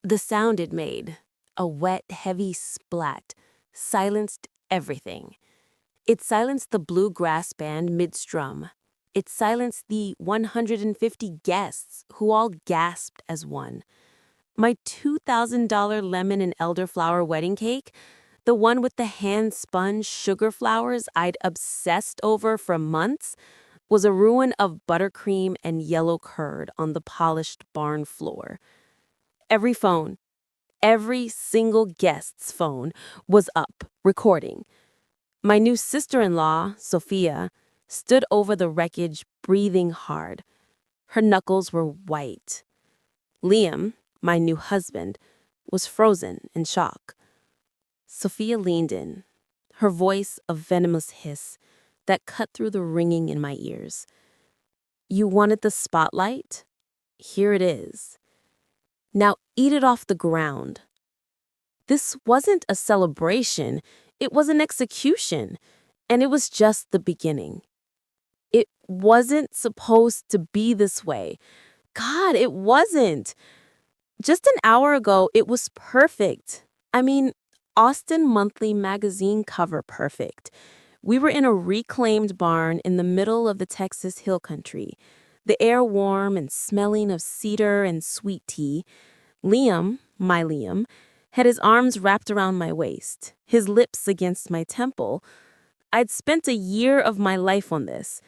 The sound it made, a wet, heavy splat, silenced everything. It silenced the bluegrass band mid-strum. It silenced the 150 guests who all gasped as one. My $2,000 lemon and elderflower wedding cake, the one with the hand-spun sugar flowers I'd obsessed over for months, was a ruin of buttercream and yellow curd on the polished barn floor. Every phone, every single guest's phone, was up, recording. My new sister-in-law, Sophia, stood over the wreckage, breathing hard. Her knuckles were white. Liam, my new husband, was frozen in shock. Sophia leaned in, her voice a venomous hiss that cut through the ringing in my ears. "You wanted the spotlight? Here it is. Now eat it off the ground." This wasn't a celebration, it was an execution, and it was just the beginning. It wasn't supposed to be this way. God, it wasn't. Just an hour ago, it was perfect. I mean, Austin Monthly magazine cover perfect. We were in a reclaimed barn in the middle of the Texas hill country, the air warm and smelling of cedar and sweet tea. Liam, my Liam, had his arms wrapped around my waist, his lips against my temple. I'd spent a year of my life on this.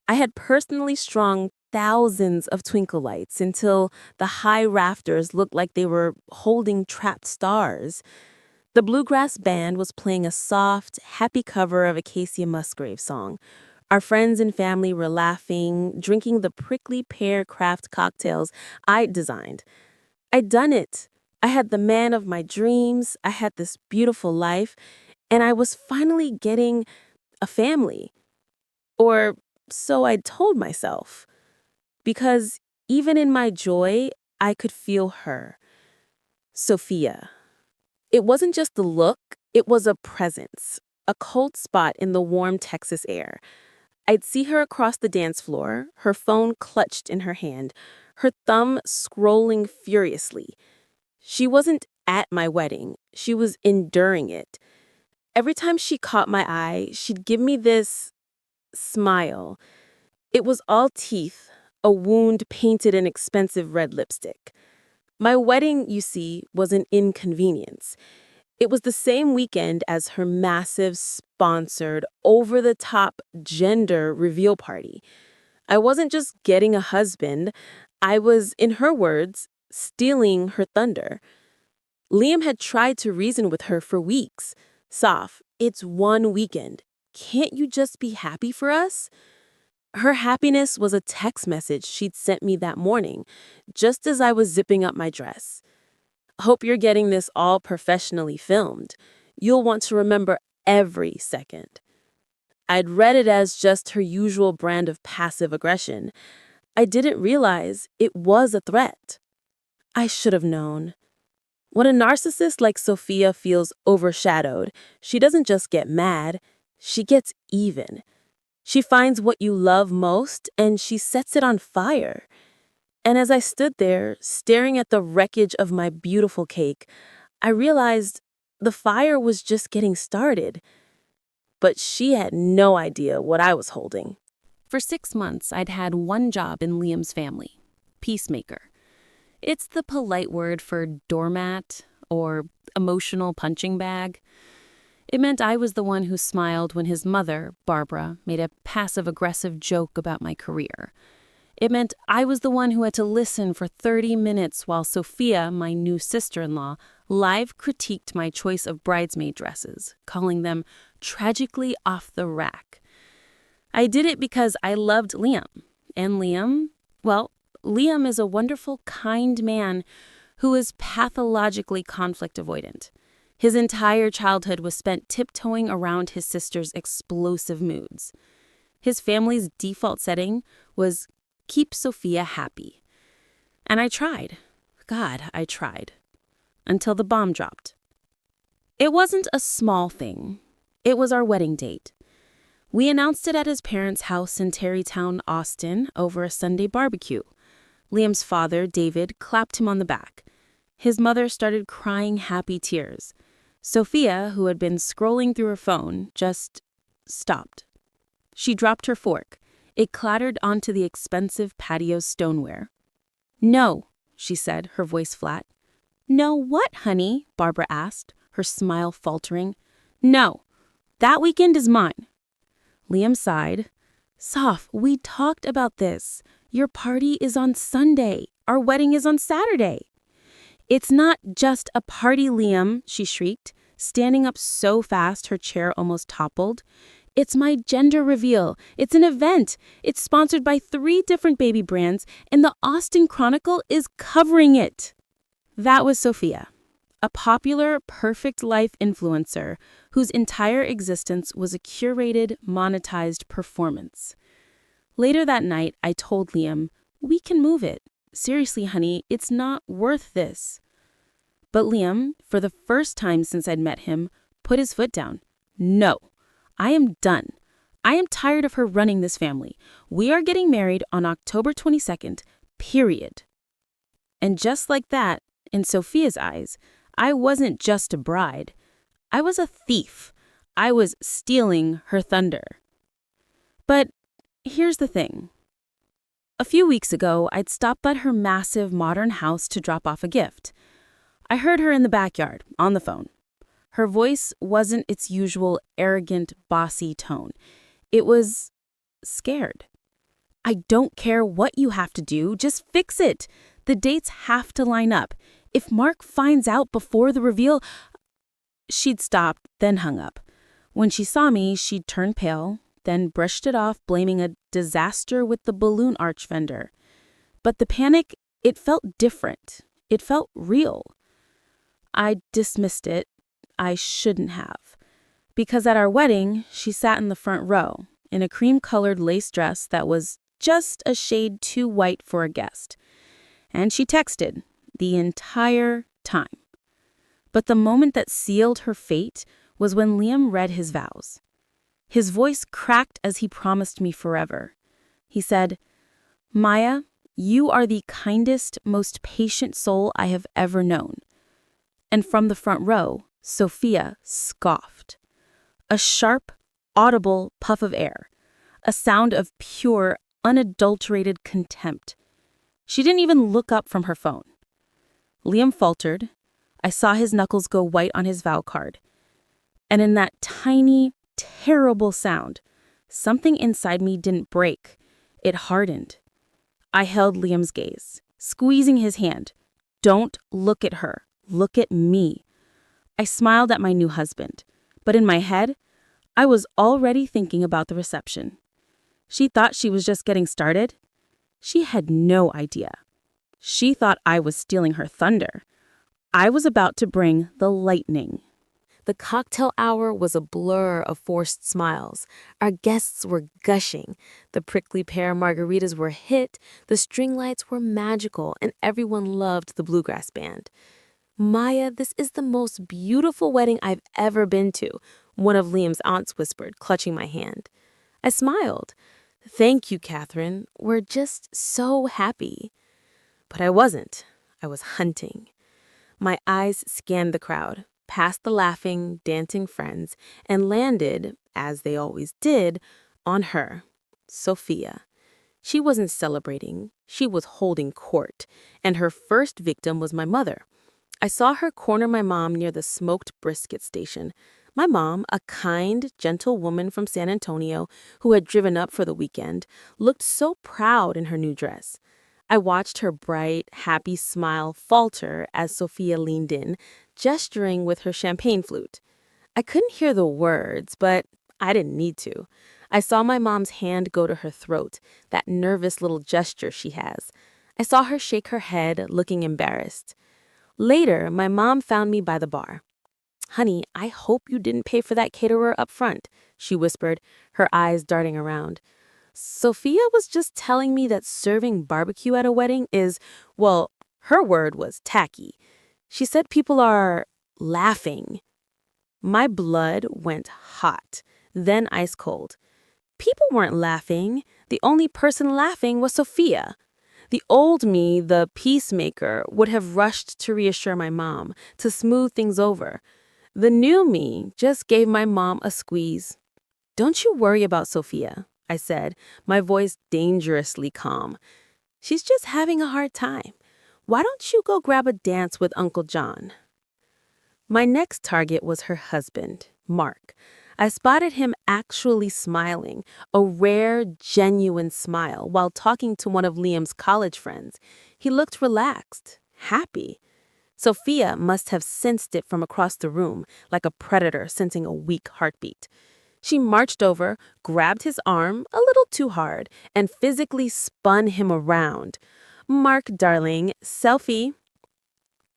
I had personally strung thousands of twinkle lights until the high rafters looked like they were holding trapped stars. The bluegrass band was playing a soft, happy cover of a Acacia Musgrave song. Our friends and family were laughing, drinking the prickly pear craft cocktails I'd designed. I'd done it. I had the man of my dreams. I had this beautiful life. And I was finally getting a family. Or so I'd told myself. Because even in my joy, I could feel her. Sophia. It wasn't just the look, it was a presence, a cold spot in the warm Texas air. I'd see her across the dance floor, her phone clutched in her hand, her thumb scrolling furiously. She wasn't at my wedding, she was enduring it. Every time she caught my eye, she'd give me this smile. It was all teeth, a wound painted in expensive red lipstick. My wedding, you see, was an inconvenience. It was the same weekend as her massive, sponsored, over-the-top gender reveal party. I wasn't just getting a husband, I was, in her words, stealing her thunder. Liam had tried to reason with her for weeks. "Soph, it's one weekend. Can't you just be happy for us?" Her happiness was a text message she'd sent me that morning, just as I was zipping up my dress. "Hope you're getting this all professionally filmed. You'll want to remember every second." I'd read it as just her usual brand of passive aggression. I didn't realize it was a threat. I should have known. When a narcissist like Sophia feels overshadowed, she doesn't just get mad, she gets even. She finds what you love most and she sets it on fire. And as I stood there, staring at the wreckage of my beautiful cake, I realized the fire was just getting started. But she had no idea what I was holding. For 6 months, I'd had one job in Liam's family: peacemaker. It's the polite word for doormat or emotional punching bag. It meant I was the one who smiled when his mother, Barbara, made a passive-aggressive joke about my career. It meant I was the one who had to listen for 30 minutes while Sophia, my new sister-in-law, live critiqued my choice of bridesmaid dresses, calling them tragically off the rack. I did it because I loved Liam. And Liam, well, Liam is a wonderful, kind man who is pathologically conflict avoidant. His entire childhood was spent tiptoeing around his sister's explosive moods. His family's default setting was keep Sophia happy. And I tried. God, I tried. Until the bomb dropped. It wasn't a small thing. It was our wedding date. We announced it at his parents' house in Tarrytown, Austin, over a Sunday barbecue. Liam's father, David, clapped him on the back. His mother started crying happy tears. Sophia, who had been scrolling through her phone, just stopped. She dropped her fork. It clattered onto the expensive patio stoneware. "No," she said, her voice flat. "No what, honey?" Barbara asked, her smile faltering. "No, that weekend is mine." Liam sighed. "Soph, we talked about this. Your party is on Sunday. Our wedding is on Saturday." "It's not just a party, Liam," she shrieked, standing up so fast her chair almost toppled. "It's my gender reveal. It's an event. It's sponsored by 3 different baby brands, and the Austin Chronicle is covering it." That was Sophia, a popular, perfect life influencer whose entire existence was a curated, monetized performance. Later that night, I told Liam, "We can move it. Seriously, honey, it's not worth this." But Liam, for the first time since I'd met him, put his foot down. "No, I am done. I am tired of her running this family. We are getting married on October 22nd, period." And just like that, in Sophia's eyes, I wasn't just a bride. I was a thief. I was stealing her thunder. But here's the thing. A few weeks ago, I'd stopped at her massive modern house to drop off a gift. I heard her in the backyard, on the phone. Her voice wasn't its usual arrogant, bossy tone. It was scared. "I don't care what you have to do, just fix it. The dates have to line up. If Mark finds out before the reveal..." She'd stopped, then hung up. When she saw me, she'd turned pale, then brushed it off, blaming a disaster with the balloon arch vendor. But the panic, it felt different. It felt real. I dismissed it. I shouldn't have. Because at our wedding, she sat in the front row, in a cream-colored lace dress that was just a shade too white for a guest. And she texted the entire time. But the moment that sealed her fate was when Liam read his vows. His voice cracked as he promised me forever. He said, "Maya, you are the kindest, most patient soul I have ever known." And from the front row, Sophia scoffed. A sharp, audible puff of air. A sound of pure, unadulterated contempt. She didn't even look up from her phone. Liam faltered. I saw his knuckles go white on his vow card. And in that tiny, terrible sound, something inside me didn't break. It hardened. I held Liam's gaze, squeezing his hand. "Don't look at her. Look at me." I smiled at my new husband, but in my head, I was already thinking about the reception. She thought she was just getting started. She had no idea. She thought I was stealing her thunder. I was about to bring the lightning. The cocktail hour was a blur of forced smiles. Our guests were gushing. The prickly pear margaritas were hit, the string lights were magical, and everyone loved the bluegrass band. "Maya, this is the most beautiful wedding I've ever been to," one of Liam's aunts whispered, clutching my hand. I smiled. "Thank you, Catherine. We're just so happy." But I wasn't. I was hunting. My eyes scanned the crowd, past the laughing, dancing friends, and landed, as they always did, on her, Sophia. She wasn't celebrating. She was holding court, and her first victim was my mother. I saw her corner my mom near the smoked brisket station. My mom, a kind, gentle woman from San Antonio who had driven up for the weekend, looked so proud in her new dress. I watched her bright, happy smile falter as Sophia leaned in, gesturing with her champagne flute. I couldn't hear the words, but I didn't need to. I saw my mom's hand go to her throat, that nervous little gesture she has. I saw her shake her head, looking embarrassed. Later, my mom found me by the bar. "Honey, I hope you didn't pay for that caterer up front," she whispered, her eyes darting around. Sophia was just telling me that serving barbecue at a wedding is, well, her word was tacky. She said people are laughing. My blood went hot, then ice cold. People weren't laughing. The only person laughing was Sophia. The old me, the peacemaker, would have rushed to reassure my mom, to smooth things over. The new me just gave my mom a squeeze. "Don't you worry about Sophia," I said, my voice dangerously calm. "She's just having a hard time. Why don't you go grab a dance with Uncle John?" My next target was her husband, Mark. I spotted him actually smiling, a rare, genuine smile, while talking to one of Liam's college friends. He looked relaxed, happy. Sophia must have sensed it from across the room, like a predator sensing a weak heartbeat. She marched over, grabbed his arm a little too hard, and physically spun him around. "Mark, darling, selfie."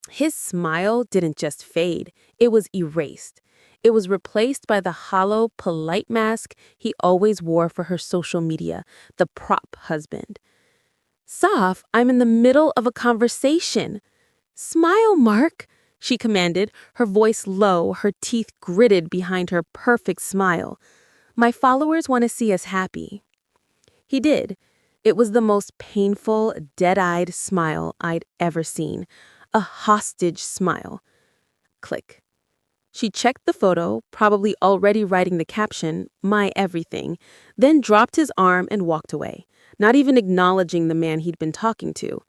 His smile didn't just fade, it was erased. It was replaced by the hollow, polite mask he always wore for her social media, the prop husband. "Soph, I'm in the middle of a conversation." "Smile, Mark," she commanded, her voice low, her teeth gritted behind her perfect smile. "My followers want to see us happy." He did. It was the most painful, dead-eyed smile I'd ever seen. A hostage smile. Click. She checked the photo, probably already writing the caption, "My everything," then dropped his arm and walked away, not even acknowledging the man he'd been talking to.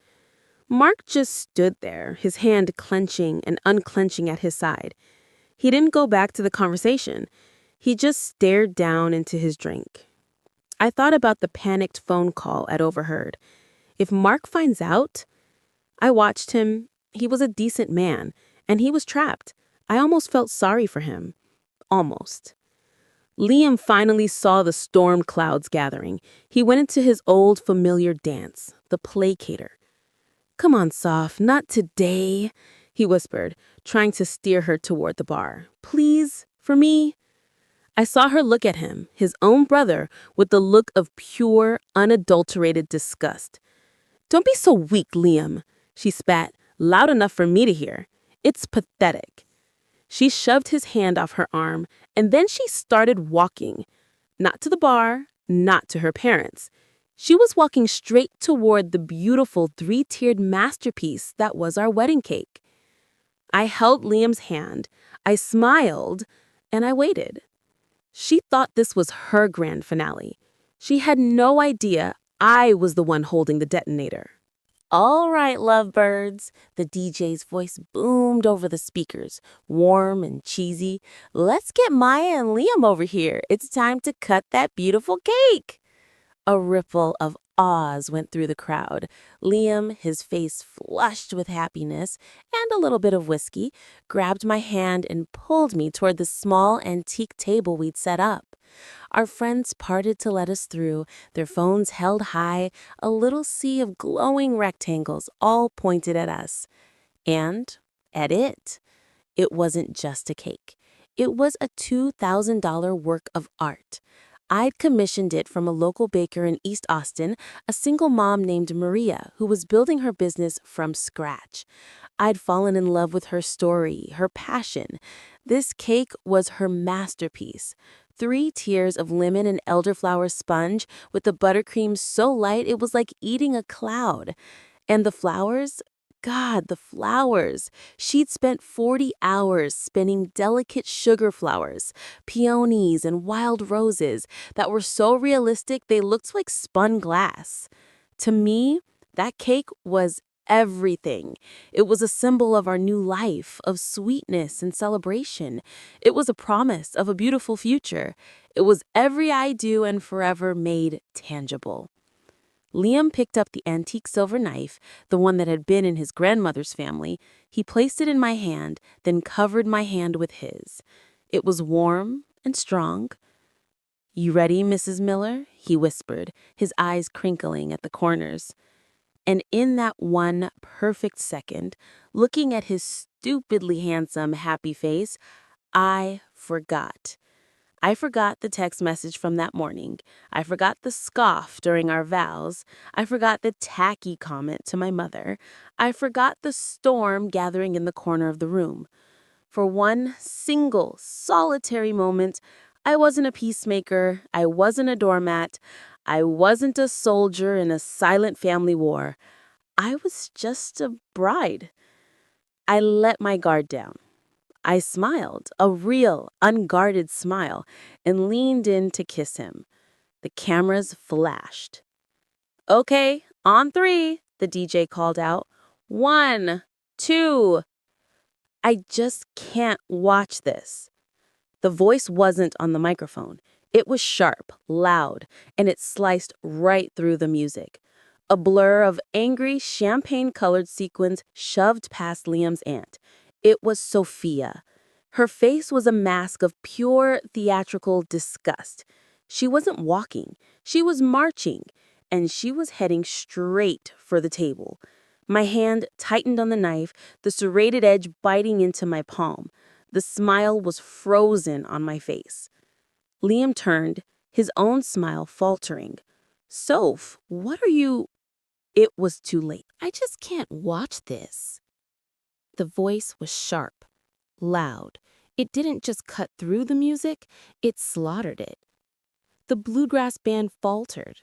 Mark just stood there, his hand clenching and unclenching at his side. He didn't go back to the conversation. He just stared down into his drink. I thought about the panicked phone call I'd overheard. If Mark finds out... I watched him. He was a decent man, and he was trapped. I almost felt sorry for him. Almost. Liam finally saw the storm clouds gathering. He went into his old familiar dance, the placater. "Come on, Soph, not today," he whispered, trying to steer her toward the bar. "Please, for me." I saw her look at him, his own brother, with the look of pure, unadulterated disgust. "Don't be so weak, Liam," she spat, loud enough for me to hear. "It's pathetic." She shoved his hand off her arm, and then she started walking. Not to the bar, not to her parents. She was walking straight toward the beautiful three-tiered masterpiece that was our wedding cake. I held Liam's hand, I smiled, and I waited. She thought this was her grand finale. She had no idea I was the one holding the detonator. "All right, lovebirds," the DJ's voice boomed over the speakers, warm and cheesy. "Let's get Maya and Liam over here. It's time to cut that beautiful cake." A ripple of awes went through the crowd. Liam, his face flushed with happiness and a little bit of whiskey, grabbed my hand and pulled me toward the small antique table we'd set up. Our friends parted to let us through, their phones held high, a little sea of glowing rectangles all pointed at us. And at it. It wasn't just a cake. It was a $2,000 work of art. I'd commissioned it from a local baker in East Austin, a single mom named Maria, who was building her business from scratch. I'd fallen in love with her story, her passion. This cake was her masterpiece. 3 tiers of lemon and elderflower sponge with the buttercream so light it was like eating a cloud. And the flowers? God, the flowers. She'd spent 40 hours spinning delicate sugar flowers, peonies, and wild roses that were so realistic they looked like spun glass. To me, that cake was everything. It was a symbol of our new life, of sweetness and celebration. It was a promise of a beautiful future. It was every I do and forever made tangible. Liam picked up the antique silver knife, the one that had been in his grandmother's family. He placed it in my hand, then covered my hand with his. It was warm and strong. "You ready, Mrs. Miller?" he whispered, his eyes crinkling at the corners. And in that one perfect second, looking at his stupidly handsome, happy face, I forgot. I forgot the text message from that morning. I forgot the scoff during our vows. I forgot the tacky comment to my mother. I forgot the storm gathering in the corner of the room. For one single, solitary moment, I wasn't a peacemaker. I wasn't a doormat. I wasn't a soldier in a silent family war. I was just a bride. I let my guard down. I smiled, a real, unguarded smile, and leaned in to kiss him. The cameras flashed. Okay, on three, the DJ called out. 1, 2. I just can't watch this. The voice wasn't on the microphone. It was sharp, loud, and it sliced right through the music. A blur of angry, champagne-colored sequins shoved past Liam's aunt. It was Sophia. Her face was a mask of pure theatrical disgust. She wasn't walking. She was marching, and she was heading straight for the table. My hand tightened on the knife, the serrated edge biting into my palm. The smile was frozen on my face. Liam turned, his own smile faltering. Soph, what are you? It was too late. I just can't watch this. The voice was sharp, loud. It didn't just cut through the music, it slaughtered it. The bluegrass band faltered.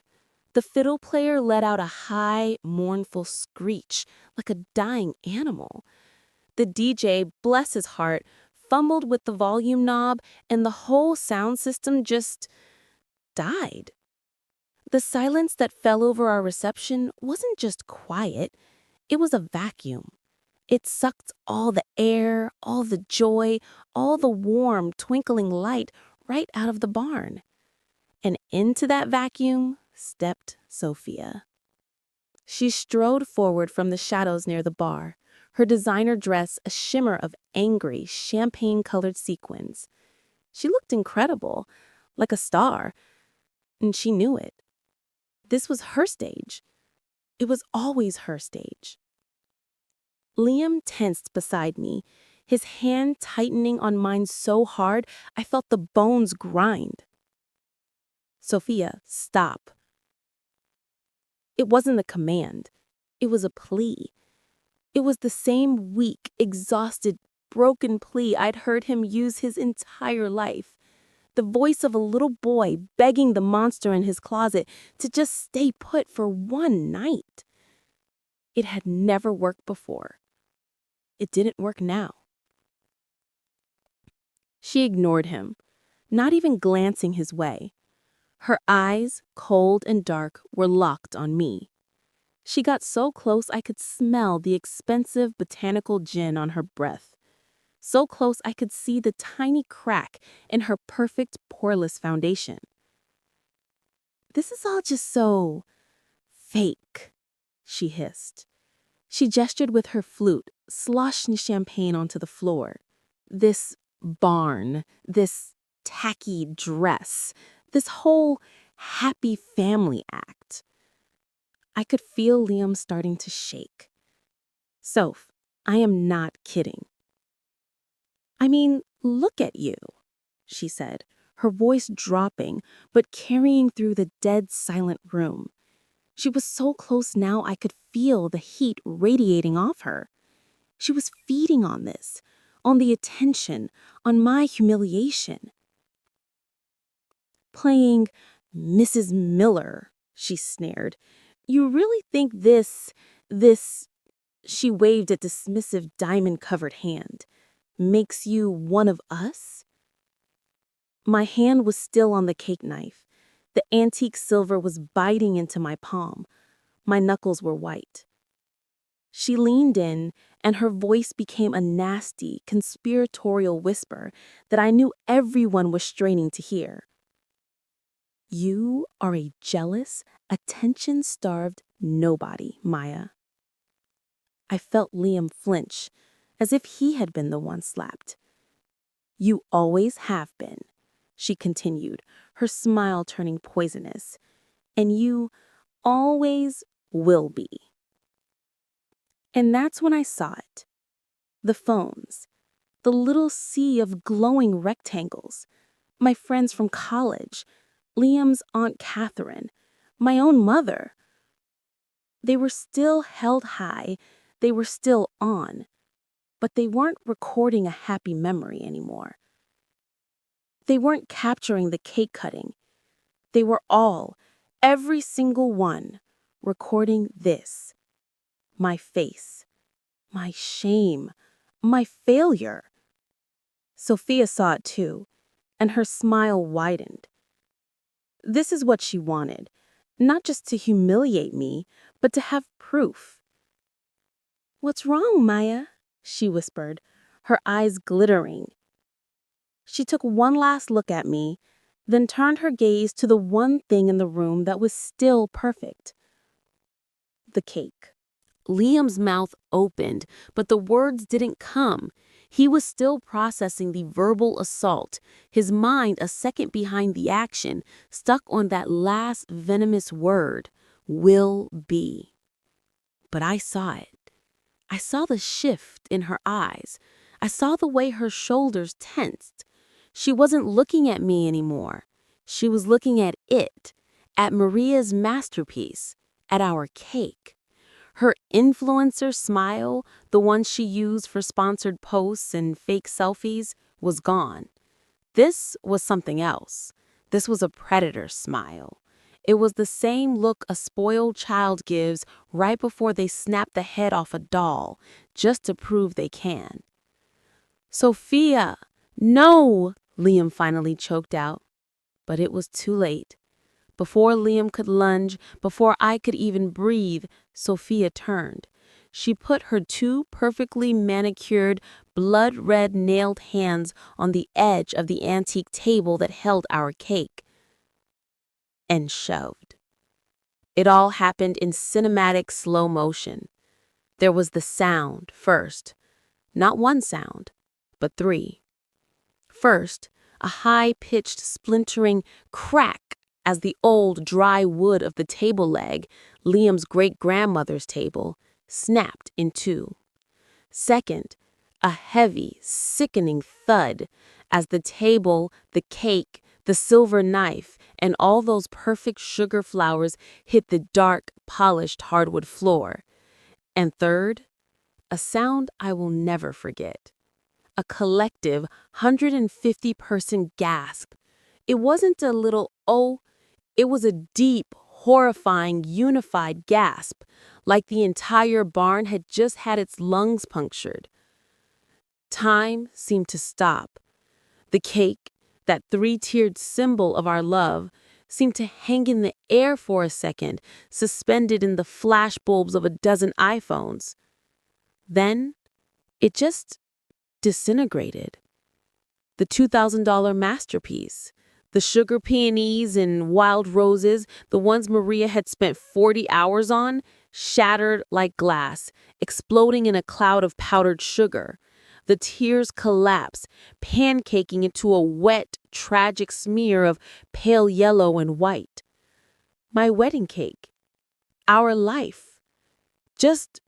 The fiddle player let out a high, mournful screech, like a dying animal. The DJ, bless his heart, fumbled with the volume knob, and the whole sound system just died. The silence that fell over our reception wasn't just quiet, it was a vacuum. It sucked all the air, all the joy, all the warm, twinkling light right out of the barn. And into that vacuum stepped Sophia. She strode forward from the shadows near the bar, her designer dress a shimmer of angry, champagne-colored sequins. She looked incredible, like a star, and she knew it. This was her stage. It was always her stage. Liam tensed beside me, his hand tightening on mine so hard I felt the bones grind. Sophia, stop. It wasn't a command. It was a plea. It was the same weak, exhausted, broken plea I'd heard him use his entire life. The voice of a little boy begging the monster in his closet to just stay put for one night. It had never worked before. It didn't work now. She ignored him, not even glancing his way. Her eyes, cold and dark, were locked on me. She got so close I could smell the expensive botanical gin on her breath. So close I could see the tiny crack in her perfect poreless foundation. This is all just so fake, she hissed. She gestured with her flute, sloshing champagne onto the floor. This barn, this tacky dress, this whole happy family act. I could feel Liam starting to shake. Soph, I am not kidding. I mean, look at you, she said, her voice dropping, but carrying through the dead silent room. She was so close now I could feel the heat radiating off her. She was feeding on this, on the attention, on my humiliation. Playing Mrs. Miller, she sneered. You really think this, she waved a dismissive diamond-covered hand, makes you one of us? My hand was still on the cake knife. The antique silver was biting into my palm. My knuckles were white. She leaned in, and her voice became a nasty, conspiratorial whisper that I knew everyone was straining to hear. You are a jealous, attention-starved nobody, Maya. I felt Liam flinch, as if he had been the one slapped. You always have been, she continued, her smile turning poisonous. And you always will be. And that's when I saw it. The phones. The little sea of glowing rectangles. My friends from college. Liam's Aunt Catherine. My own mother. They were still held high. They were still on. But they weren't recording a happy memory anymore. They weren't capturing the cake cutting. They were all, every single one, recording this. My face, my shame, my failure. Sophia saw it too, and her smile widened. This is what she wanted, not just to humiliate me, but to have proof. "What's wrong, Maya?" she whispered, her eyes glittering. She took one last look at me, then turned her gaze to the one thing in the room that was still perfect: the cake. Liam's mouth opened, but the words didn't come. He was still processing the verbal assault, his mind a second behind the action, stuck on that last venomous word, "will be." But I saw it. I saw the shift in her eyes. I saw the way her shoulders tensed. She wasn't looking at me anymore. She was looking at Maria's masterpiece, at our cake. Her influencer smile, the one she used for sponsored posts and fake selfies, was gone. This was something else. This was a predator smile. It was the same look a spoiled child gives right before they snap the head off a doll, just to prove they can. "Sophia, no!" Liam finally choked out. But it was too late. Before Liam could lunge, before I could even breathe, Sophia turned. She put her two perfectly manicured, blood-red nailed hands on the edge of the antique table that held our cake, and shoved. It all happened in cinematic slow motion. There was the sound first. Not one sound, but three. First, a high-pitched splintering crack as the old dry wood of the table leg, Liam's great-grandmother's table, snapped in two. Second, a heavy, sickening thud as the table, the cake, the silver knife, and all those perfect sugar flowers hit the dark, polished hardwood floor. And third, a sound I will never forget. A collective 150-person gasp. It wasn't a little "oh," it was a deep, horrifying, unified gasp, like the entire barn had just had its lungs punctured. Time seemed to stop. The cake, that three-tiered symbol of our love, seemed to hang in the air for a second, suspended in the flashbulbs of a dozen iPhones. Then, it just disintegrated. The $2,000 masterpiece, the sugar peonies and wild roses, the ones Maria had spent 40 hours on, shattered like glass, exploding in a cloud of powdered sugar. The tears collapsed, pancaking into a wet, tragic smear of pale yellow and white. My wedding cake. Our life. Just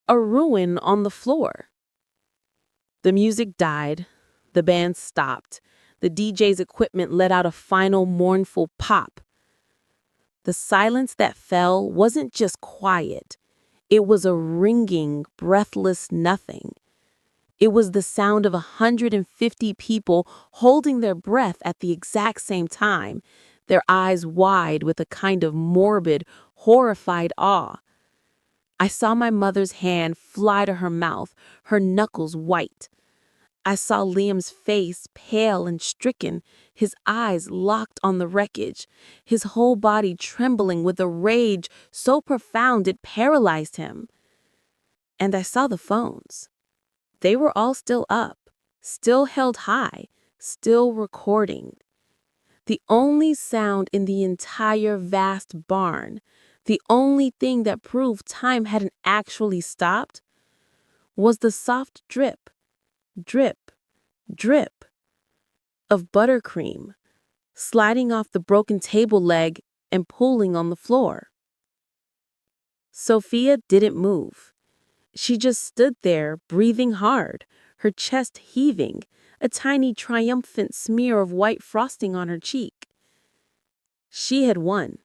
a ruin on the floor. The music died. The band stopped. The DJ's equipment let out a final mournful pop. The silence that fell wasn't just quiet. It was a ringing, breathless nothing. It was the sound of 150 people holding their breath at the exact same time, their eyes wide with a kind of morbid, horrified awe. I saw my mother's hand fly to her mouth, her knuckles white. I saw Liam's face pale and stricken, his eyes locked on the wreckage, his whole body trembling with a rage so profound it paralyzed him. And I saw the phones. They were all still up, still held high, still recording. The only sound in the entire vast barn, the only thing that proved time hadn't actually stopped, was the soft drip, drip, drip of buttercream sliding off the broken table leg and pooling on the floor. Sophia didn't move. She just stood there, breathing hard, her chest heaving, a tiny triumphant smear of white frosting on her cheek. She had won.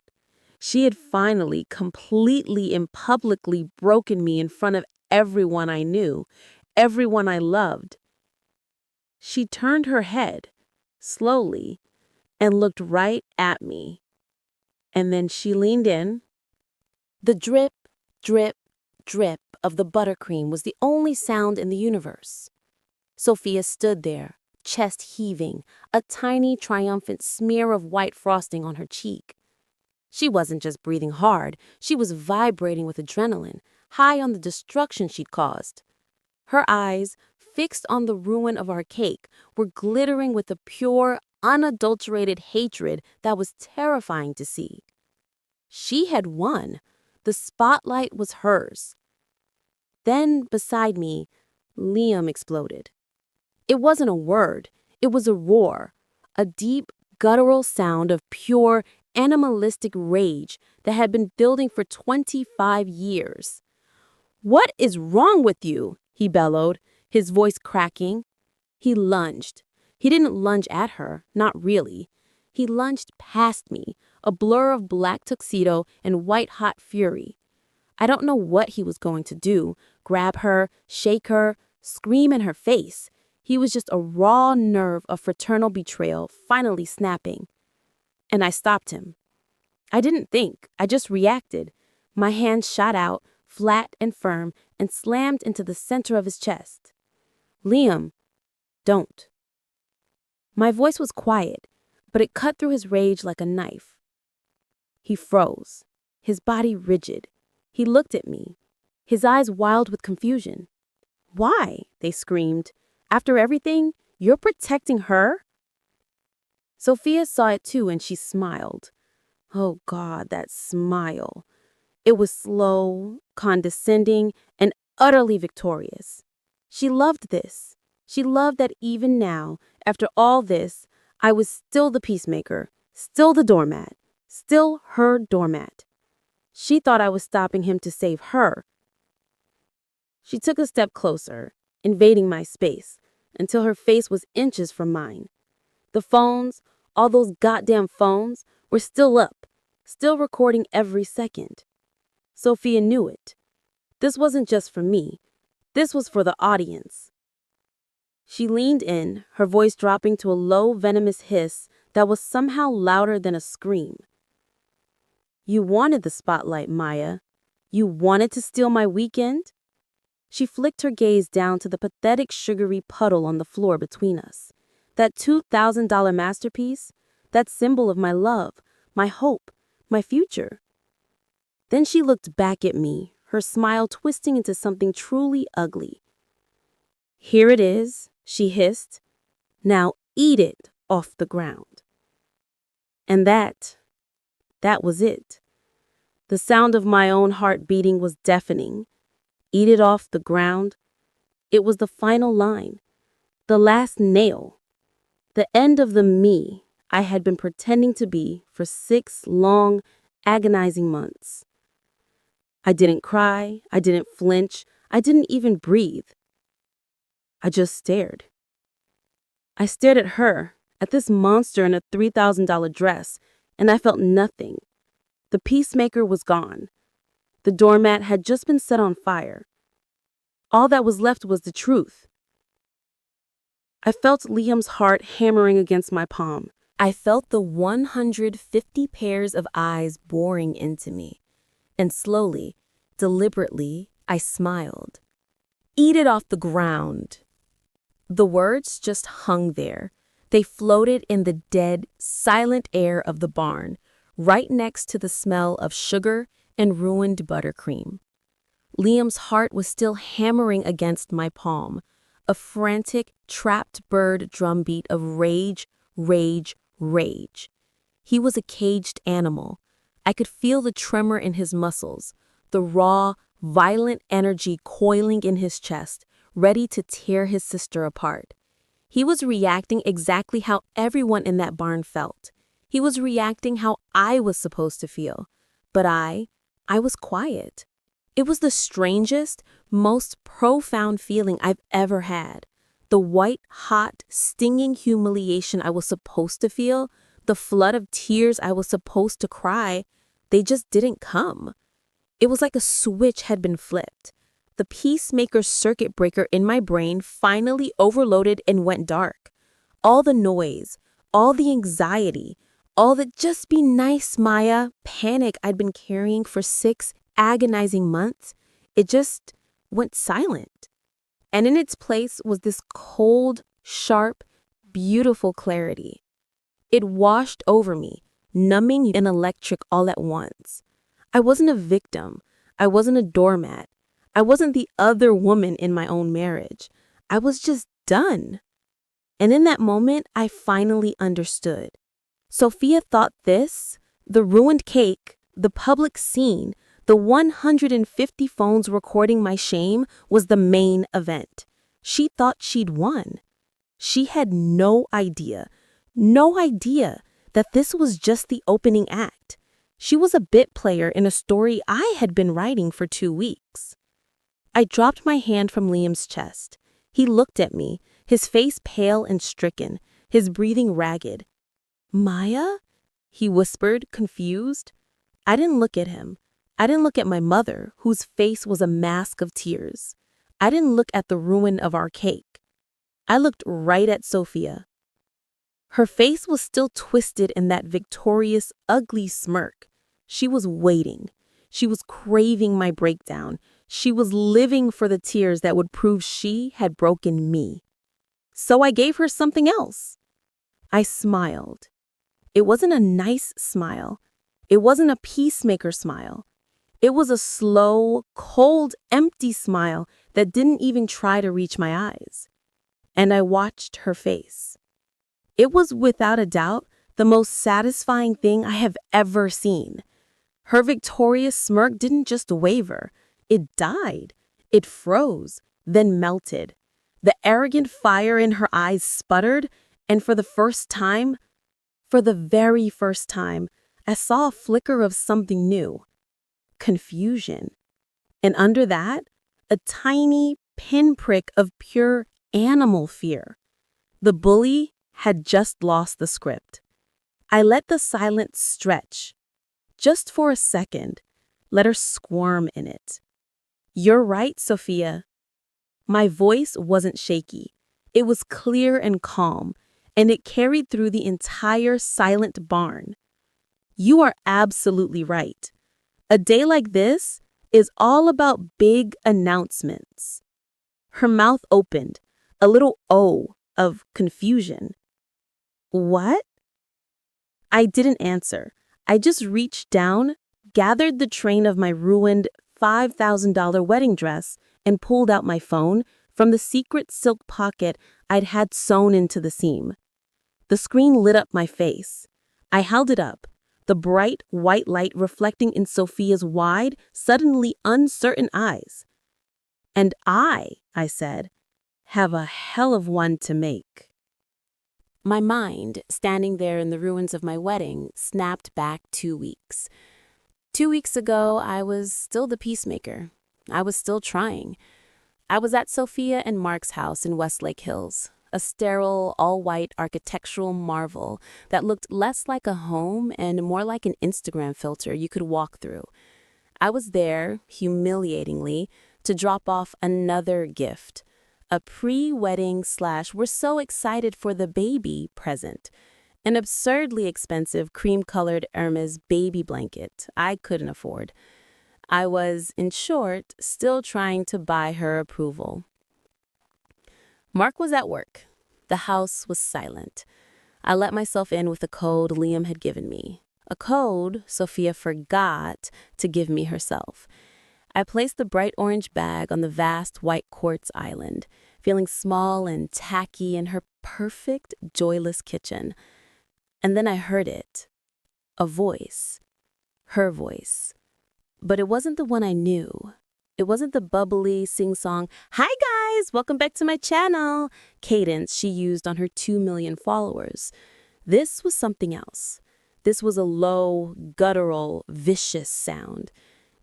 She had finally, completely and publicly broken me in front of everyone I knew, everyone I loved. She turned her head, slowly, and looked right at me. And then she leaned in. The drip, drip, drip of the buttercream was the only sound in the universe. Sophia stood there, chest heaving, a tiny triumphant smear of white frosting on her cheek. She wasn't just breathing hard, she was vibrating with adrenaline, high on the destruction she'd caused. Her eyes, fixed on the ruin of our cake, were glittering with a pure, unadulterated hatred that was terrifying to see. She had won. The spotlight was hers. Then, beside me, Liam exploded. It wasn't a word, it was a roar, a deep, guttural sound of pure, animalistic rage that had been building for 25 years. "What is wrong with you?" he bellowed, his voice cracking. He lunged. He didn't lunge at her, not really. He lunged past me, a blur of black tuxedo and white-hot fury. I don't know what he was going to do, grab her, shake her, scream in her face. He was just a raw nerve of fraternal betrayal finally snapping. And I stopped him. I didn't think, I just reacted. My hand shot out, flat and firm, and slammed into the center of his chest. "Liam, don't." My voice was quiet, but it cut through his rage like a knife. He froze, his body rigid. He looked at me, his eyes wild with confusion. "Why?" they screamed. "After everything, you're protecting her?" Sophia saw it too, and she smiled. Oh God, that smile. It was slow, condescending, and utterly victorious. She loved this. She loved that even now, after all this, I was still the peacemaker, still the doormat, still her doormat. She thought I was stopping him to save her. She took a step closer, invading my space, until her face was inches from mine. The phones, all those goddamn phones, were still up, still recording every second. Sophia knew it. This wasn't just for me. This was for the audience. She leaned in, her voice dropping to a low, venomous hiss that was somehow louder than a scream. "You wanted the spotlight, Maya. You wanted to steal my weekend?" She flicked her gaze down to the pathetic, sugary puddle on the floor between us. That $2,000 masterpiece, that symbol of my love, my hope, my future. Then she looked back at me, her smile twisting into something truly ugly. "Here it is," she hissed. "Now eat it off the ground." And that was it. The sound of my own heart beating was deafening. Eat it off the ground. It was the final line, the last nail, the end of the me I had been pretending to be for 6 long, agonizing months. I didn't cry, I didn't flinch, I didn't even breathe. I just stared. I stared at her, at this monster in a $3,000 dress, and I felt nothing. The peacemaker was gone. The doormat had just been set on fire. All that was left was the truth. I felt Liam's heart hammering against my palm. I felt the 150 pairs of eyes boring into me. And slowly, deliberately, I smiled. "Eat it off the ground." The words just hung there. They floated in the dead, silent air of the barn, right next to the smell of sugar and ruined buttercream. Liam's heart was still hammering against my palm, a frantic, trapped bird drumbeat of rage, rage, rage. He was a caged animal. I could feel the tremor in his muscles, the raw, violent energy coiling in his chest, ready to tear his sister apart. He was reacting exactly how everyone in that barn felt. He was reacting how I was supposed to feel. But I was quiet. It was the strangest, most profound feeling I've ever had. The white-hot, stinging humiliation I was supposed to feel, the flood of tears I was supposed to cry, they just didn't come. It was like a switch had been flipped. The peacemaker circuit breaker in my brain finally overloaded and went dark. All the noise, all the anxiety, All that "just be nice, Maya" panic I'd been carrying for 6 agonizing months, it just went silent. And in its place was this cold, sharp, beautiful clarity. It washed over me, numbing and electric all at once. I wasn't a victim. I wasn't a doormat. I wasn't the other woman in my own marriage. I was just done. And in that moment, I finally understood. Sophia thought this, the ruined cake, the public scene, the 150 phones recording my shame was the main event. She thought she'd won. She had no idea that this was just the opening act. She was a bit player in a story I had been writing for 2 weeks. I dropped my hand from Liam's chest. He looked at me, his face pale and stricken, his breathing ragged. "Maya?" he whispered, confused. I didn't look at him. I didn't look at my mother, whose face was a mask of tears. I didn't look at the ruin of our cake. I looked right at Sophia. Her face was still twisted in that victorious, ugly smirk. She was waiting. She was craving my breakdown. She was living for the tears that would prove she had broken me. So I gave her something else. I smiled. It wasn't a nice smile. It wasn't a peacemaker smile. It was a slow, cold, empty smile that didn't even try to reach my eyes. And I watched her face. It was without a doubt the most satisfying thing I have ever seen. Her victorious smirk didn't just waver. It died. It froze, then melted. The arrogant fire in her eyes sputtered, and for the very first time, I saw a flicker of something new. Confusion. And under that, a tiny pinprick of pure animal fear. The bully had just lost the script. I let the silence stretch. Just for a second, let her squirm in it. "You're right, Sophia." My voice wasn't shaky. It was clear and calm, and it carried through the entire silent barn. "You are absolutely right. A day like this is all about big announcements." Her mouth opened, a little O of confusion. "What?" I didn't answer. I just reached down, gathered the train of my ruined $5,000 wedding dress, and pulled out my phone from the secret silk pocket I'd had sewn into the seam. The screen lit up my face. I held it up, the bright white light reflecting in Sophia's wide, suddenly uncertain eyes. "And I said, "have a hell of one to make." My mind, standing there in the ruins of my wedding, snapped back 2 weeks. 2 weeks ago, I was still the peacemaker. I was still trying. I was at Sophia and Mark's house in Westlake Hills, a sterile, all-white architectural marvel that looked less like a home and more like an Instagram filter you could walk through. I was there, humiliatingly, to drop off another gift, a pre-wedding / "we're so excited for the baby" present, an absurdly expensive cream-colored Hermes baby blanket I couldn't afford. I was, in short, still trying to buy her approval. Mark was at work. The house was silent. I let myself in with a code Liam had given me, a code Sophia forgot to give me herself. I placed the bright orange bag on the vast white quartz island, feeling small and tacky in her perfect, joyless kitchen. And then I heard it. A voice. Her voice. But it wasn't the one I knew. It wasn't the bubbly, sing-song, "Hi guys, welcome back to my channel" cadence she used on her 2 million followers. This was something else. This was a low, guttural, vicious sound.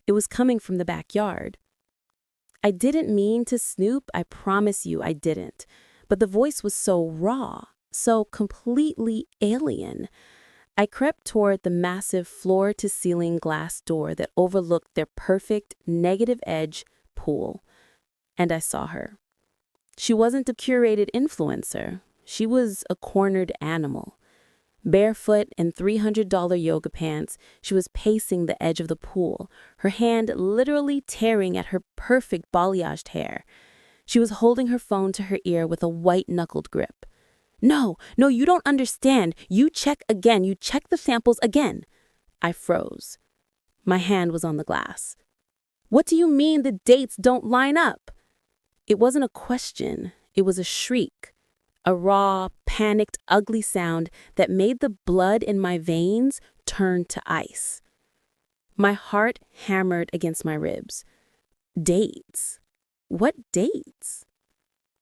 It was coming from the backyard. I didn't mean to snoop, I promise you I didn't. But the voice was so raw, so completely alien. I crept toward the massive floor-to-ceiling glass door that overlooked their perfect, negative-edge pool. And I saw her. She wasn't a curated influencer. She was a cornered animal. Barefoot in $300 yoga pants, she was pacing the edge of the pool, her hand literally tearing at her perfect balayaged hair. She was holding her phone to her ear with a white-knuckled grip. No, you don't understand. You check again. You check the samples again. I froze. My hand was on the glass. What do you mean the dates don't line up? It wasn't a question. It was a shriek. A raw, panicked, ugly sound that made the blood in my veins turn to ice. My heart hammered against my ribs. Dates? What dates?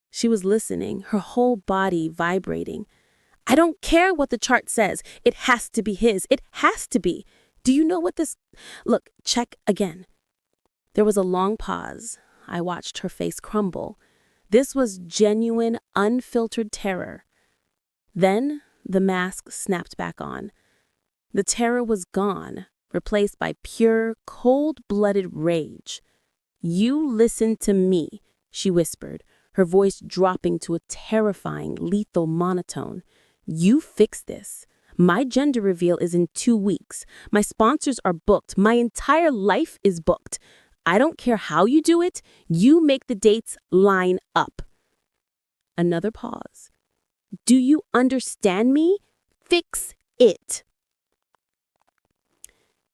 She was listening, her whole body vibrating. I don't care what the chart says. It has to be his. It has to be. Do you know what this... Look, check again. There was a long pause. I watched her face crumble. This was genuine, unfiltered terror. Then the mask snapped back on. The terror was gone, replaced by pure, cold-blooded rage. You listen to me, she whispered, her voice dropping to a terrifying, lethal monotone. You fix this. My gender reveal is in 2 weeks. My sponsors are booked. My entire life is booked. I don't care how you do it. You make the dates line up. Another pause. Do you understand me? Fix it.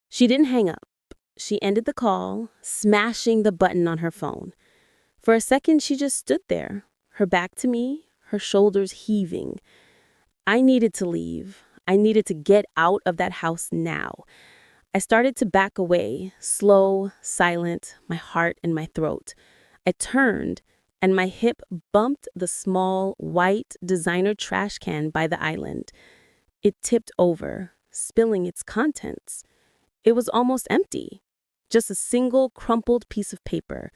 She didn't hang up. She ended the call, smashing the button on her phone. For a second, she just stood there, her back to me, her shoulders heaving. I needed to leave. I needed to get out of that house now. I started to back away, slow, silent, my heart in my throat. I turned, and my hip bumped the small, white designer trash can by the island. It tipped over, spilling its contents. It was almost empty, just a single crumpled piece of paper.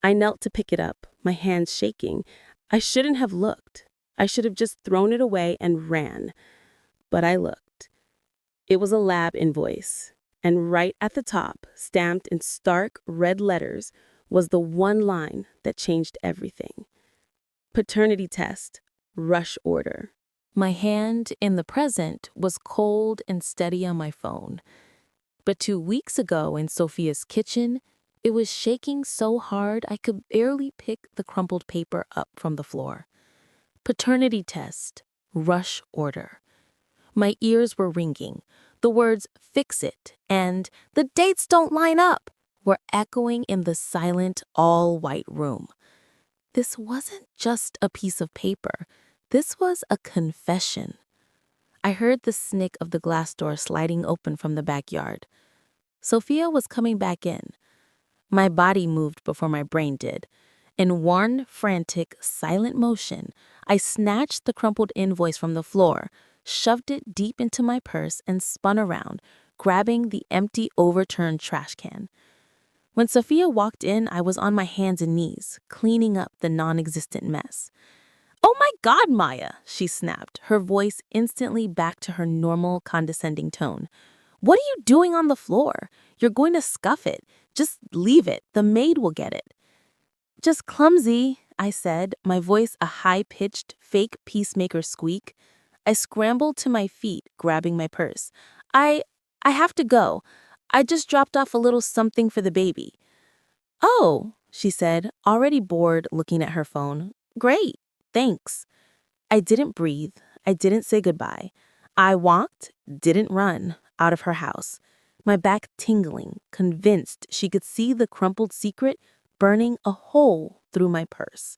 I knelt to pick it up, my hands shaking. I shouldn't have looked. I should have just thrown it away and ran. But I looked. It was a lab invoice, and right at the top, stamped in stark red letters, was the one line that changed everything. Paternity test, rush order. My hand in the present was cold and steady on my phone. But 2 weeks ago in Sophia's kitchen, it was shaking so hard I could barely pick the crumpled paper up from the floor. Paternity test, rush order. My ears were ringing. The words, fix it, and the dates don't line up, were echoing in the silent, all-white room. This wasn't just a piece of paper. This was a confession. I heard the snick of the glass door sliding open from the backyard. Sophia was coming back in. My body moved before my brain did. In one frantic, silent motion, I snatched the crumpled invoice from the floor, shoved it deep into my purse, and spun around, grabbing the empty, overturned trash can. When Sophia walked in, I was on my hands and knees, cleaning up the non-existent mess. "Oh my God, Maya," she snapped, her voice instantly back to her normal, condescending tone. "What are you doing on the floor? You're going to scuff it. Just leave it. The maid will get it." "Just clumsy," I said, my voice a high-pitched, fake peacemaker squeak. I scrambled to my feet, grabbing my purse. I have to go. I just dropped off a little something for the baby." "Oh," she said, already bored, looking at her phone. "Great, thanks." I didn't breathe. I didn't say goodbye. I walked, didn't run, out of her house, my back tingling, convinced she could see the crumpled secret burning a hole through my purse.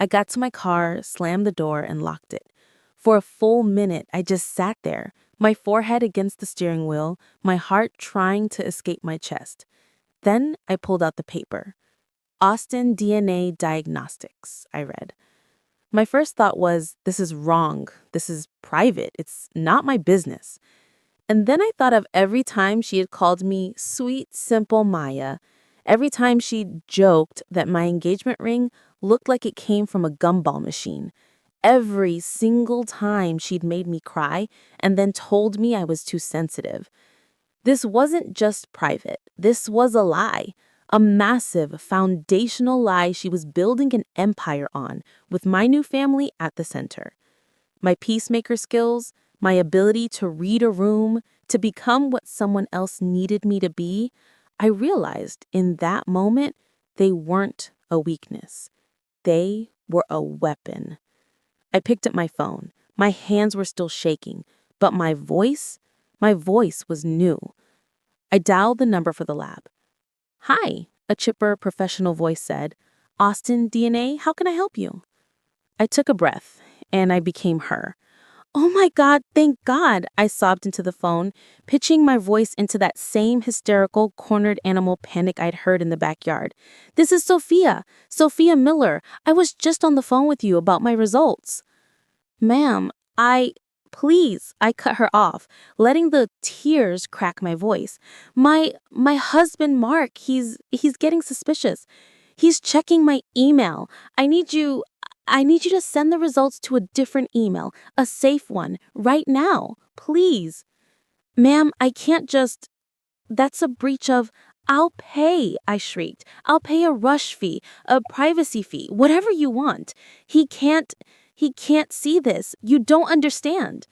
I got to my car, slammed the door, and locked it. For a full minute, I just sat there, my forehead against the steering wheel, my heart trying to escape my chest. Then I pulled out the paper. Austin DNA Diagnostics, I read. My first thought was, this is wrong. This is private. It's not my business. And then I thought of every time she had called me sweet, simple Maya, every time she joked that my engagement ring looked like it came from a gumball machine, every single time she'd made me cry and then told me I was too sensitive. This wasn't just private. This was a lie. A massive, foundational lie she was building an empire on, with my new family at the center. My peacemaker skills, my ability to read a room, to become what someone else needed me to be, I realized in that moment they weren't a weakness. They were a weapon. I picked up my phone. My hands were still shaking, but my voice was new. I dialed the number for the lab. "Hi," a chipper, professional voice said. "Austin DNA, how can I help you?" I took a breath, and I became her. "Oh my God, thank God," I sobbed into the phone, pitching my voice into that same hysterical, cornered animal panic I'd heard in the backyard. "This is Sophia Miller. I was just on the phone with you about my results." "Ma'am, please," I cut her off, letting the tears crack my voice. My husband Mark, he's getting suspicious. He's checking my email. I need you to send the results to a different email, a safe one, right now, please." "Ma'am, I can't just that's a breach of I'll pay," I shrieked. "I'll pay a rush fee, a privacy fee, whatever you want. He can't he can't see this. You don't understand."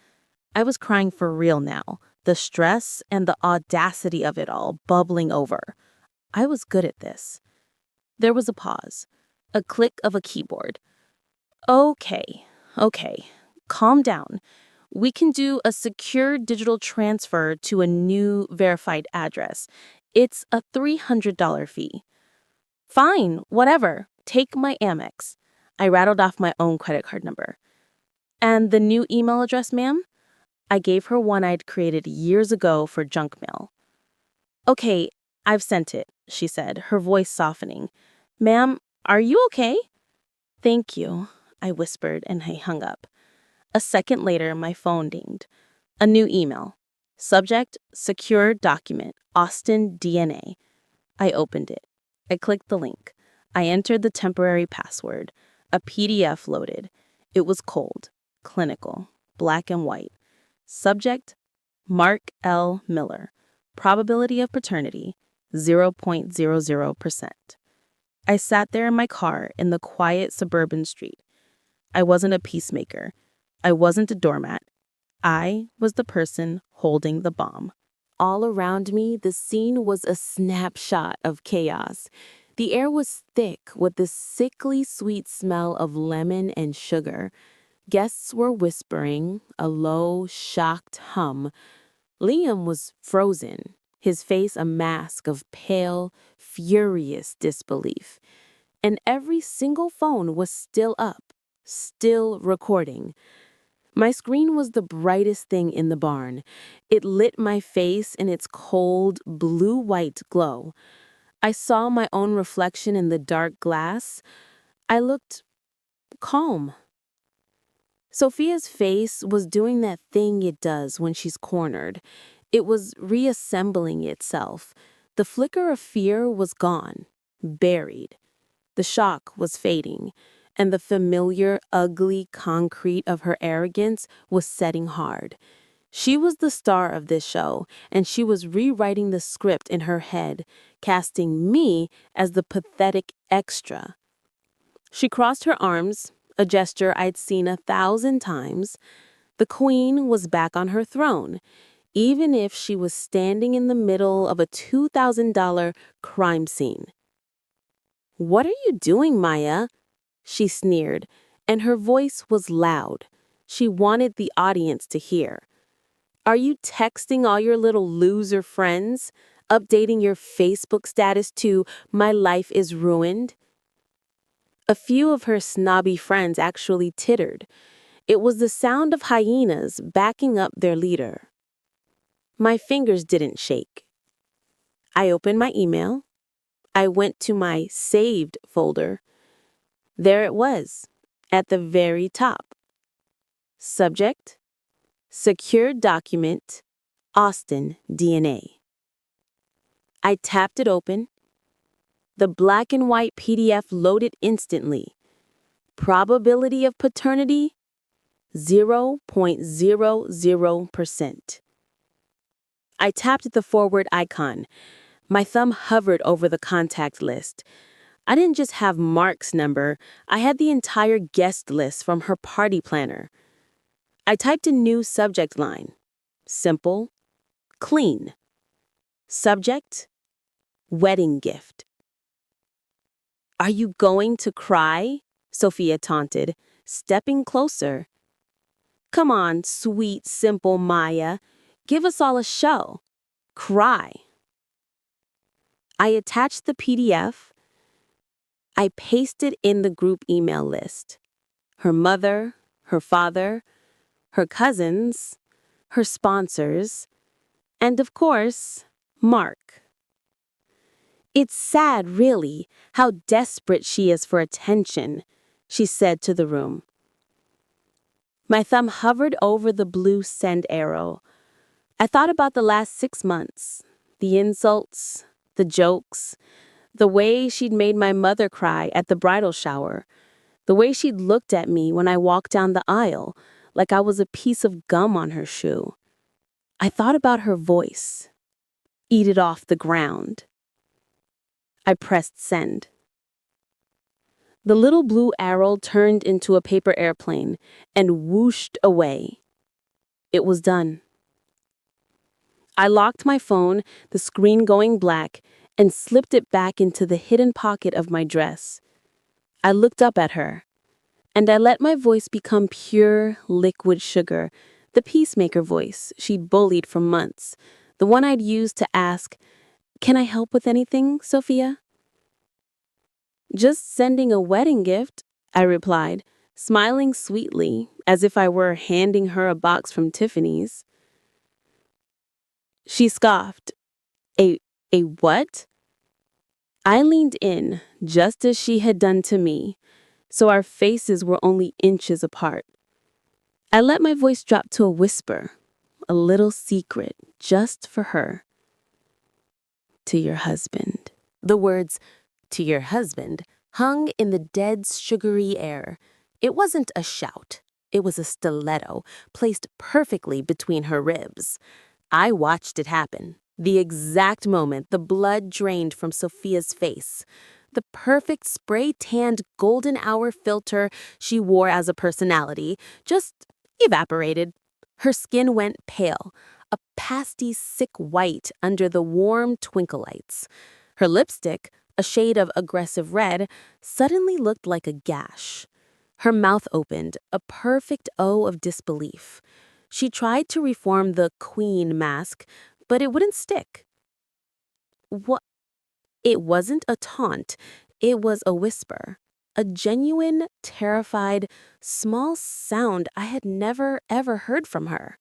I was crying for real now, the stress and the audacity of it all bubbling over. I was good at this. There was a pause, a click of a keyboard. Okay, okay, calm down. We can do a secure digital transfer to a new verified address. It's a $300 fee. Fine, whatever. Take my Amex. I rattled off my own credit card number. "And the new email address, ma'am?" I gave her one I'd created years ago for junk mail. "Okay, I've sent it," she said, her voice softening. "Ma'am, are you okay?" "Thank you," I whispered, and I hung up. A second later, my phone dinged. A new email. Subject, secure document, Austin DNA. I opened it. I clicked the link. I entered the temporary password. A PDF loaded. It was cold, clinical, black and white. Subject, Mark L. Miller. Probability of paternity, 0.00%. I sat there in my car in the quiet suburban street. I wasn't a peacemaker. I wasn't a doormat. I was the person holding the bomb. All around me, the scene was a snapshot of chaos. The air was thick with the sickly sweet smell of lemon and sugar. Guests were whispering, a low, shocked hum. Liam was frozen, his face a mask of pale, furious disbelief. And every single phone was still up, still recording. My screen was the brightest thing in the barn. It lit my face in its cold, blue-white glow. I saw my own reflection in the dark glass. I looked calm. Sophia's face was doing that thing it does when she's cornered. It was reassembling itself. The flicker of fear was gone, buried. The shock was fading, and the familiar, ugly concrete of her arrogance was setting hard. She was the star of this show, and she was rewriting the script in her head, casting me as the pathetic extra. She crossed her arms, a gesture I'd seen 1,000 times. The queen was back on her throne, even if she was standing in the middle of a $2,000 crime scene. "What are you doing, Maya?" she sneered, and her voice was loud. She wanted the audience to hear. "Are you texting all your little loser friends? Updating your Facebook status to 'My life is ruined'?" A few of her snobby friends actually tittered. It was the sound of hyenas backing up their leader. My fingers didn't shake. I opened my email. I went to my saved folder. There it was, at the very top. Subject, secure document, Austin DNA. I tapped it open. The black and white PDF loaded instantly. Probability of paternity, 0.00%. I tapped the forward icon. My thumb hovered over the contact list. I didn't just have Mark's number, I had the entire guest list from her party planner. I typed a new subject line. Simple, clean. Subject, wedding gift. Are you going to cry? Sophia taunted, stepping closer. Come on, sweet, simple Maya. Give us all a show. Cry. I attached the PDF. I pasted in the group email list. Her mother, her father, her cousins, her sponsors, and of course, Mark. It's sad, really, how desperate she is for attention, she said to the room. My thumb hovered over the blue send arrow. I thought about the last 6 months, the insults, the jokes, the way she'd made my mother cry at the bridal shower, the way she'd looked at me when I walked down the aisle like I was a piece of gum on her shoe. I thought about her voice. Eat it off the ground. I pressed send. The little blue arrow turned into a paper airplane and whooshed away. It was done. I locked my phone, the screen going black, and slipped it back into the hidden pocket of my dress. I looked up at her, and I let my voice become pure, liquid sugar, the peacemaker voice she'd bullied for months, the one I'd used to ask, "Can I help with anything, Sophia?" "Just sending a wedding gift," I replied, smiling sweetly, as if I were handing her a box from Tiffany's. She scoffed. A what?" I leaned in, just as she had done to me, so our faces were only inches apart. I let my voice drop to a whisper, a little secret just for her. "To your husband." The words, "to your husband," hung in the dead, sugary air. It wasn't a shout. It was a stiletto, placed perfectly between her ribs. I watched it happen. The exact moment the blood drained from Sophia's face. The perfect spray-tanned golden hour filter she wore as a personality just evaporated. Her skin went pale, a pasty sick white under the warm twinkle lights. Her lipstick, a shade of aggressive red, suddenly looked like a gash. Her mouth opened, a perfect O of disbelief. She tried to reform the queen mask, but it wouldn't stick. What? It wasn't a taunt. It was a whisper. A genuine, terrified, small sound I had never, ever heard from her.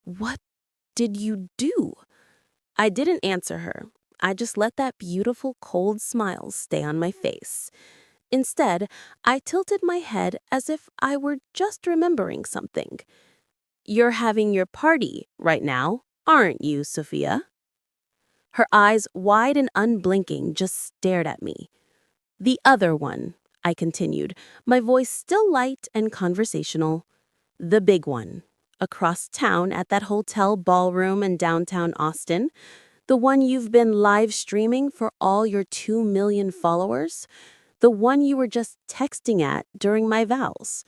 "What did you do?" I didn't answer her. I just let that beautiful, cold smile stay on my face. Instead, I tilted my head as if I were just remembering something. "You're having your party right now, aren't you, Sophia?" Her eyes, wide and unblinking, just stared at me. "The other one," I continued, my voice still light and conversational. "The big one. Across town at that hotel ballroom in downtown Austin. The one you've been live streaming for all your 2 million followers. The one you were just texting at during my vows."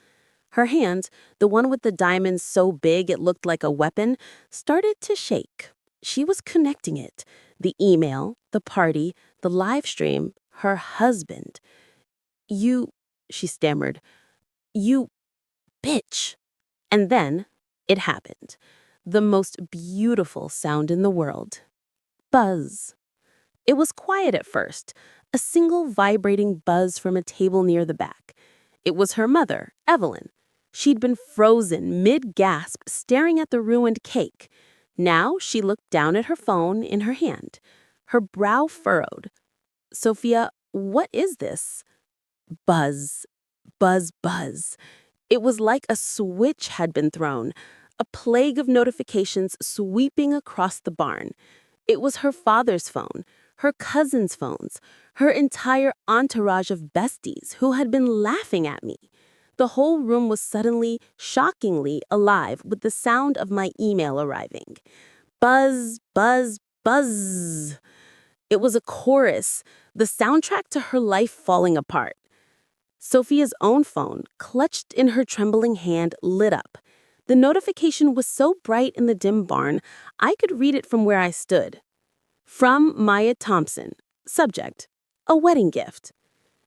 Her hand, the one with the diamonds so big it looked like a weapon, started to shake. She was connecting it. The email, the party, the live stream, her husband. "You," she stammered, "you bitch." And then it happened. The most beautiful sound in the world. Buzz. It was quiet at first, a single vibrating buzz from a table near the back. It was her mother, Evelyn. She'd been frozen mid-gasp, staring at the ruined cake. Now she looked down at her phone in her hand. Her brow furrowed. "Sophia, what is this?" Buzz, buzz, buzz. It was like a switch had been thrown, a plague of notifications sweeping across the barn. It was her father's phone, her cousins' phones, her entire entourage of besties who had been laughing at me. The whole room was suddenly, shockingly alive with the sound of my email arriving. Buzz, buzz, buzz. It was a chorus, the soundtrack to her life falling apart. Sophia's own phone, clutched in her trembling hand, lit up. The notification was so bright in the dim barn, I could read it from where I stood. From Maya Thompson. Subject: a wedding gift.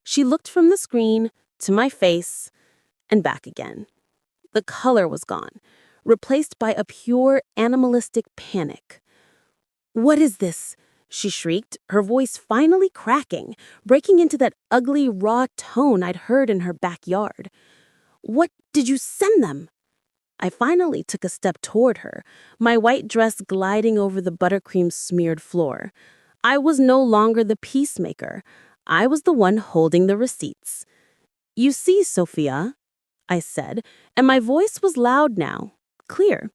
She looked from the screen to my face and back again. The color was gone, replaced by a pure animalistic panic. "What is this?" she shrieked, her voice finally cracking, breaking into that ugly, raw tone I'd heard in her backyard. "What did you send them?" I finally took a step toward her, my white dress gliding over the buttercream-smeared floor. I was no longer the peacemaker. I was the one holding the receipts. "You see, Sophia," I said, and my voice was loud now, clear,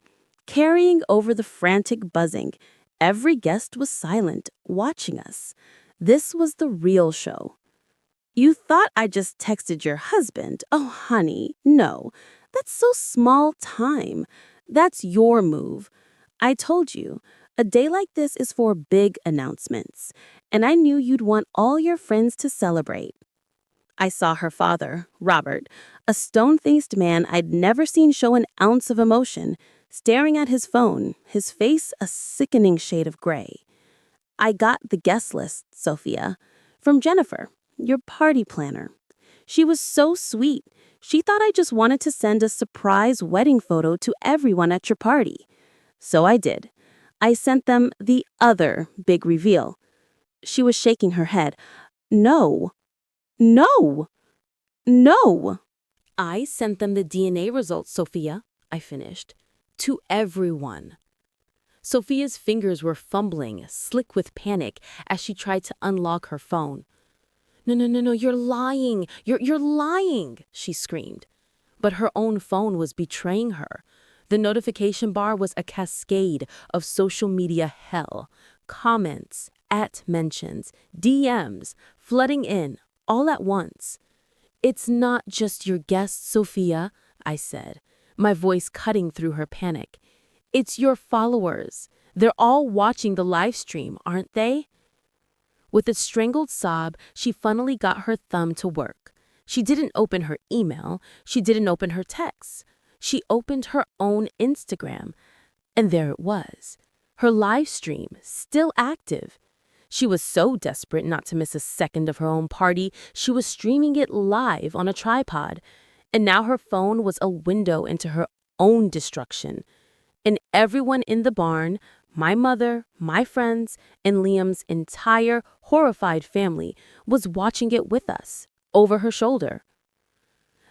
carrying over the frantic buzzing. Every guest was silent, watching us. This was the real show. "You thought I just texted your husband. Oh, honey, no. That's so small time. That's your move. I told you, a day like this is for big announcements, and I knew you'd want all your friends to celebrate." I saw her father, Robert, a stone-faced man I'd never seen show an ounce of emotion, staring at his phone, his face a sickening shade of gray. "I got the guest list, Sophia, from Jennifer, your party planner. She was so sweet. She thought I just wanted to send a surprise wedding photo to everyone at your party. So I did. I sent them the other big reveal." She was shaking her head. "No. No. No." "I sent them the DNA results, Sophia," I finished. "To everyone." Sophia's fingers were fumbling, slick with panic, as she tried to unlock her phone. No, you're lying. You're lying," she screamed. But her own phone was betraying her. The notification bar was a cascade of social media hell. Comments, @mentions, DMs, flooding in, all at once. "It's not just your guests, Sophia," I said, my voice cutting through her panic. "It's your followers. They're all watching the live stream, aren't they?" With a strangled sob, she finally got her thumb to work. She didn't open her email. She didn't open her texts. She opened her own Instagram. And there it was. Her live stream, still active. She was so desperate not to miss a second of her own party, she was streaming it live on a tripod. And now her phone was a window into her own destruction. And everyone in the barn, my mother, my friends, and Liam's entire horrified family, was watching it with us, over her shoulder.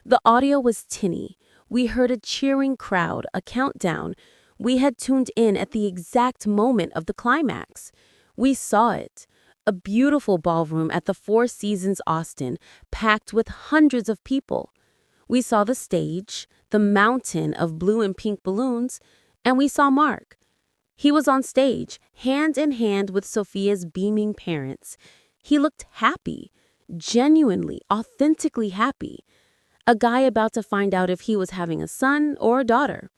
The audio was tinny. We heard a cheering crowd, a countdown. We had tuned in at the exact moment of the climax. We saw it. A beautiful ballroom at the Four Seasons Austin, packed with hundreds of people. We saw the stage, the mountain of blue and pink balloons, and we saw Mark. He was on stage, hand in hand with Sophia's beaming parents. He looked happy, genuinely, authentically happy. A guy about to find out if he was having a son or a daughter.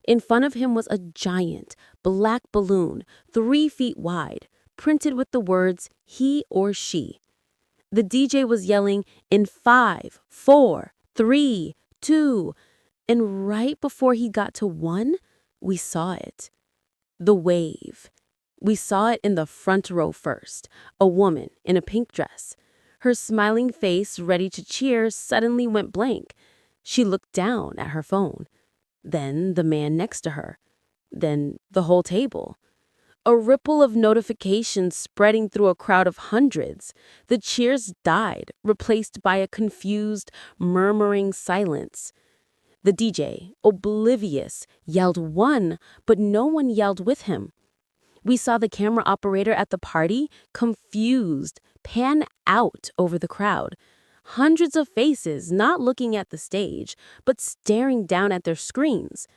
In front of him was a giant, black balloon, 3 feet wide, printed with the words, he or she. The DJ was yelling, "In 5, 4, 3, 2, and right before he got to 1, we saw it. The wave. We saw it in the front row first, a woman in a pink dress. Her smiling face, ready to cheer, suddenly went blank. She looked down at her phone. Then the man next to her. Then the whole table. A ripple of notifications spreading through a crowd of hundreds. The cheers died, replaced by a confused, murmuring silence. The DJ, oblivious, yelled 1, but no one yelled with him. We saw the camera operator at the party, confused, pan out over the crowd. Hundreds of faces not looking at the stage, but staring down at their screens.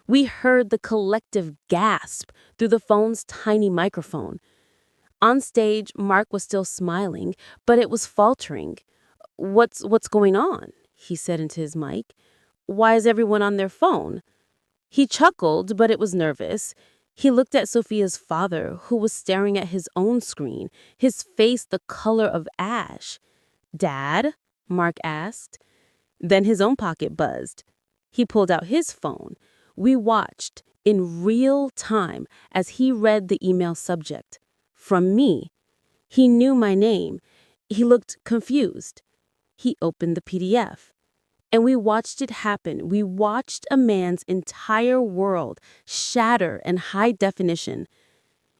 We heard the collective gasp through the phone's tiny microphone. On stage, Mark was still smiling, but it was faltering. What's going on?" he said into his mic. "Why is everyone on their phone?" He chuckled, but it was nervous. He looked at Sophia's father, who was staring at his own screen, his face the color of ash. "Dad?" Mark asked. Then his own pocket buzzed. He pulled out his phone. We watched in real time as he read the email subject. From me. He knew my name. He looked confused. He opened the PDF. And we watched it happen. We watched a man's entire world shatter in high definition.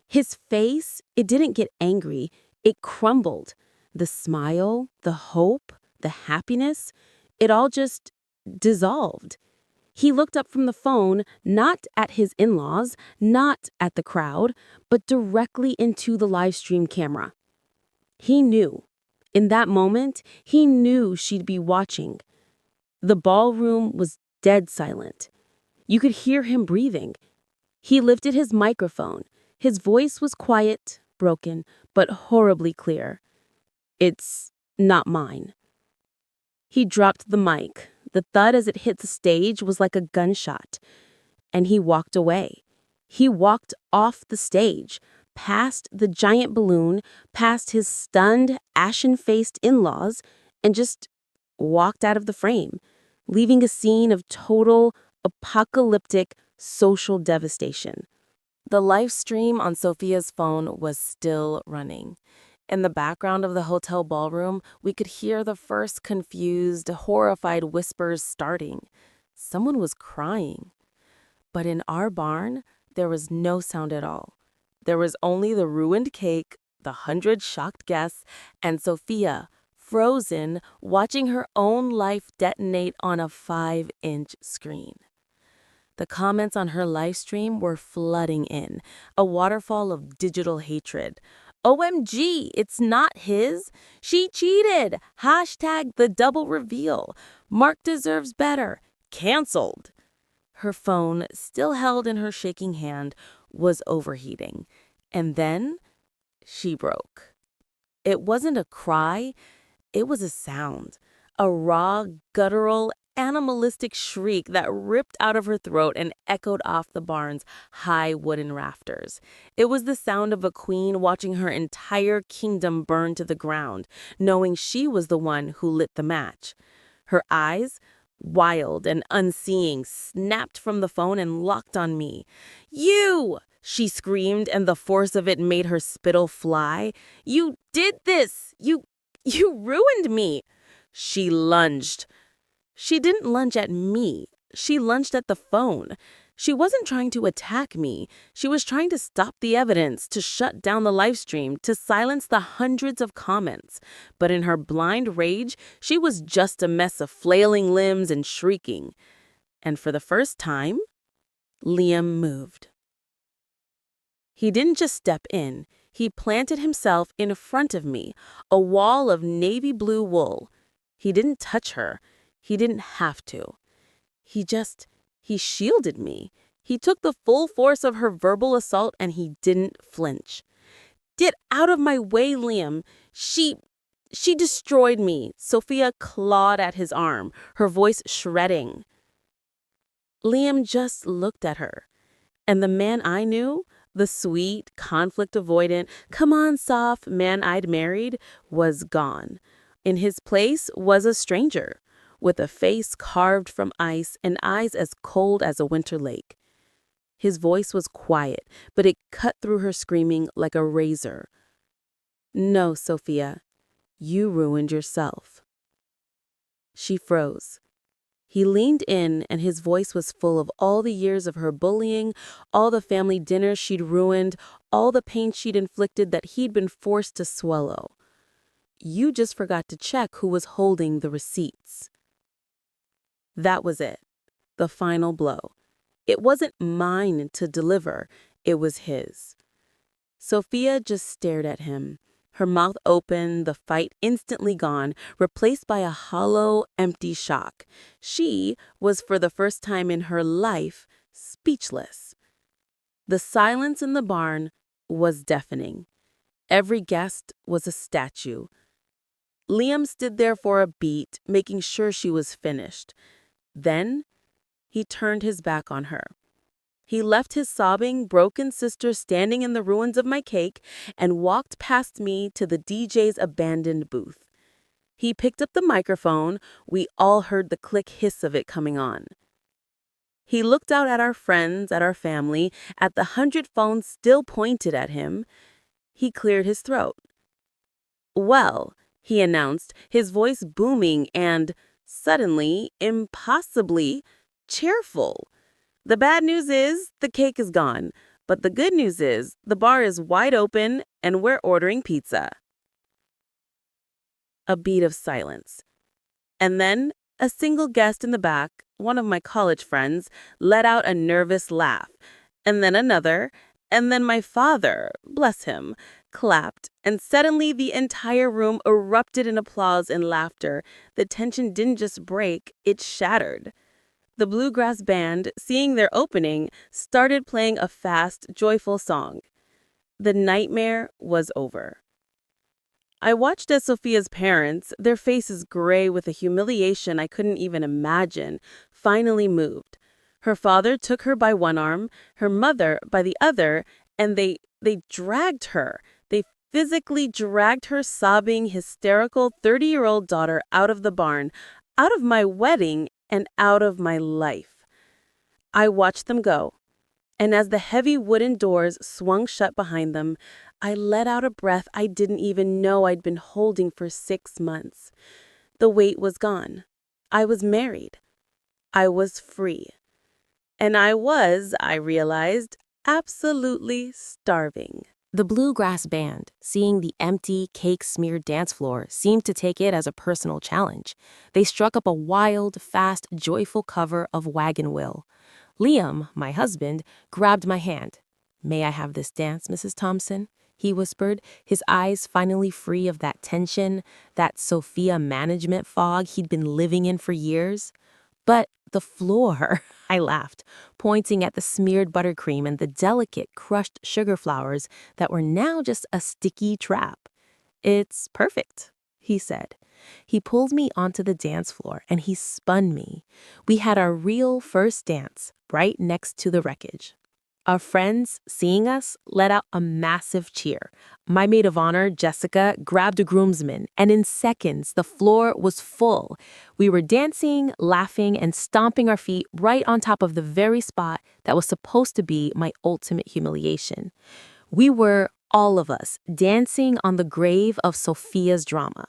His face, it didn't get angry. It crumbled. The smile, the hope, the happiness, it all just dissolved. He looked up from the phone, not at his in-laws, not at the crowd, but directly into the live stream camera. He knew. In that moment, he knew she'd be watching. The ballroom was dead silent. You could hear him breathing. He lifted his microphone. His voice was quiet, broken, but horribly clear. "It's not mine." He dropped the mic. The thud as it hit the stage was like a gunshot. And he walked away. He walked off the stage, past the giant balloon, past his stunned, ashen-faced in-laws, and just walked out of the frame, leaving a scene of total, apocalyptic social devastation. The live stream on Sophia's phone was still running. In the background of the hotel ballroom, we could hear the first confused, horrified whispers starting. Someone was crying. But in our barn, there was no sound at all. There was only the ruined cake, the 100 shocked guests, and Sophia, frozen, watching her own life detonate on a 5-inch screen. The comments on her live stream were flooding in, a waterfall of digital hatred. "OMG, it's not his. She cheated. Hashtag the double reveal. Mark deserves better. Canceled." Her phone, still held in her shaking hand, was overheating. And then she broke. It wasn't a cry, it was a sound. A raw, guttural, animalistic shriek that ripped out of her throat and echoed off the barn's high wooden rafters. It was the sound of a queen watching her entire kingdom burn to the ground, knowing she was the one who lit the match. Her eyes, wild and unseeing, snapped from the phone and locked on me. "You!" she screamed, and the force of it made her spittle fly. "You did this! You ruined me!" She lunged. She didn't lunge at me. She lunged at the phone. She wasn't trying to attack me. She was trying to stop the evidence, to shut down the live stream, to silence the hundreds of comments. But in her blind rage, she was just a mess of flailing limbs and shrieking. And for the first time, Liam moved. He didn't just step in. He planted himself in front of me, a wall of navy blue wool. He didn't touch her. He didn't have to. He shielded me. He took the full force of her verbal assault and he didn't flinch. "Get out of my way, Liam. She destroyed me." Sophia clawed at his arm, her voice shredding. Liam just looked at her. And the man I knew, the sweet, conflict-avoidant, come-on, soft man I'd married, was gone. In his place was a stranger, with a face carved from ice and eyes as cold as a winter lake. His voice was quiet, but it cut through her screaming like a razor. "No, Sophia, you ruined yourself." She froze. He leaned in, and his voice was full of all the years of her bullying, all the family dinners she'd ruined, all the pain she'd inflicted that he'd been forced to swallow. "You just forgot to check who was holding the receipts." That was it, the final blow. It wasn't mine to deliver, it was his. Sophia just stared at him. Her mouth open, the fight instantly gone, replaced by a hollow, empty shock. She was, for the first time in her life, speechless. The silence in the barn was deafening. Every guest was a statue. Liam stood there for a beat, making sure she was finished. Then he turned his back on her. He left his sobbing, broken sister standing in the ruins of my cake and walked past me to the DJ's abandoned booth. He picked up the microphone. We all heard the click hiss of it coming on. He looked out at our friends, at our family, at the 100 phones still pointed at him. He cleared his throat. "Well," he announced, his voice booming and, suddenly, impossibly, cheerful. "The bad news is the cake is gone, but the good news is the bar is wide open and we're ordering pizza." A beat of silence. And then a single guest in the back, one of my college friends, let out a nervous laugh. And then another, and then my father, bless him, clapped, and suddenly the entire room erupted in applause and laughter. The tension didn't just break, it shattered. The bluegrass band, seeing their opening, started playing a fast, joyful song. The nightmare was over. I watched as Sophia's parents, their faces gray with a humiliation I couldn't even imagine, finally moved. Her father took her by one arm, her mother by the other, and they dragged her. They physically dragged her sobbing, hysterical 30-year-old daughter out of the barn, out of my wedding, and out of my life. I watched them go. And as the heavy wooden doors swung shut behind them, I let out a breath I didn't even know I'd been holding for 6 months. The weight was gone. I was married. I was free. And I realized, absolutely starving. The bluegrass band, seeing the empty, cake-smeared dance floor, seemed to take it as a personal challenge. They struck up a wild, fast, joyful cover of Wagon Wheel. Liam, my husband, grabbed my hand. "May I have this dance, Mrs. Thompson?" he whispered, his eyes finally free of that tension, that Sophia management fog he'd been living in for years. "But the floor," I laughed, pointing at the smeared buttercream and the delicate crushed sugar flowers that were now just a sticky trap. "It's perfect," he said. He pulled me onto the dance floor and he spun me. We had our real first dance right next to the wreckage. Our friends, seeing us, let out a massive cheer. My maid of honor, Jessica, grabbed a groomsman, and in seconds, the floor was full. We were dancing, laughing, and stomping our feet right on top of the very spot that was supposed to be my ultimate humiliation. We were, all of us, dancing on the grave of Sophia's drama.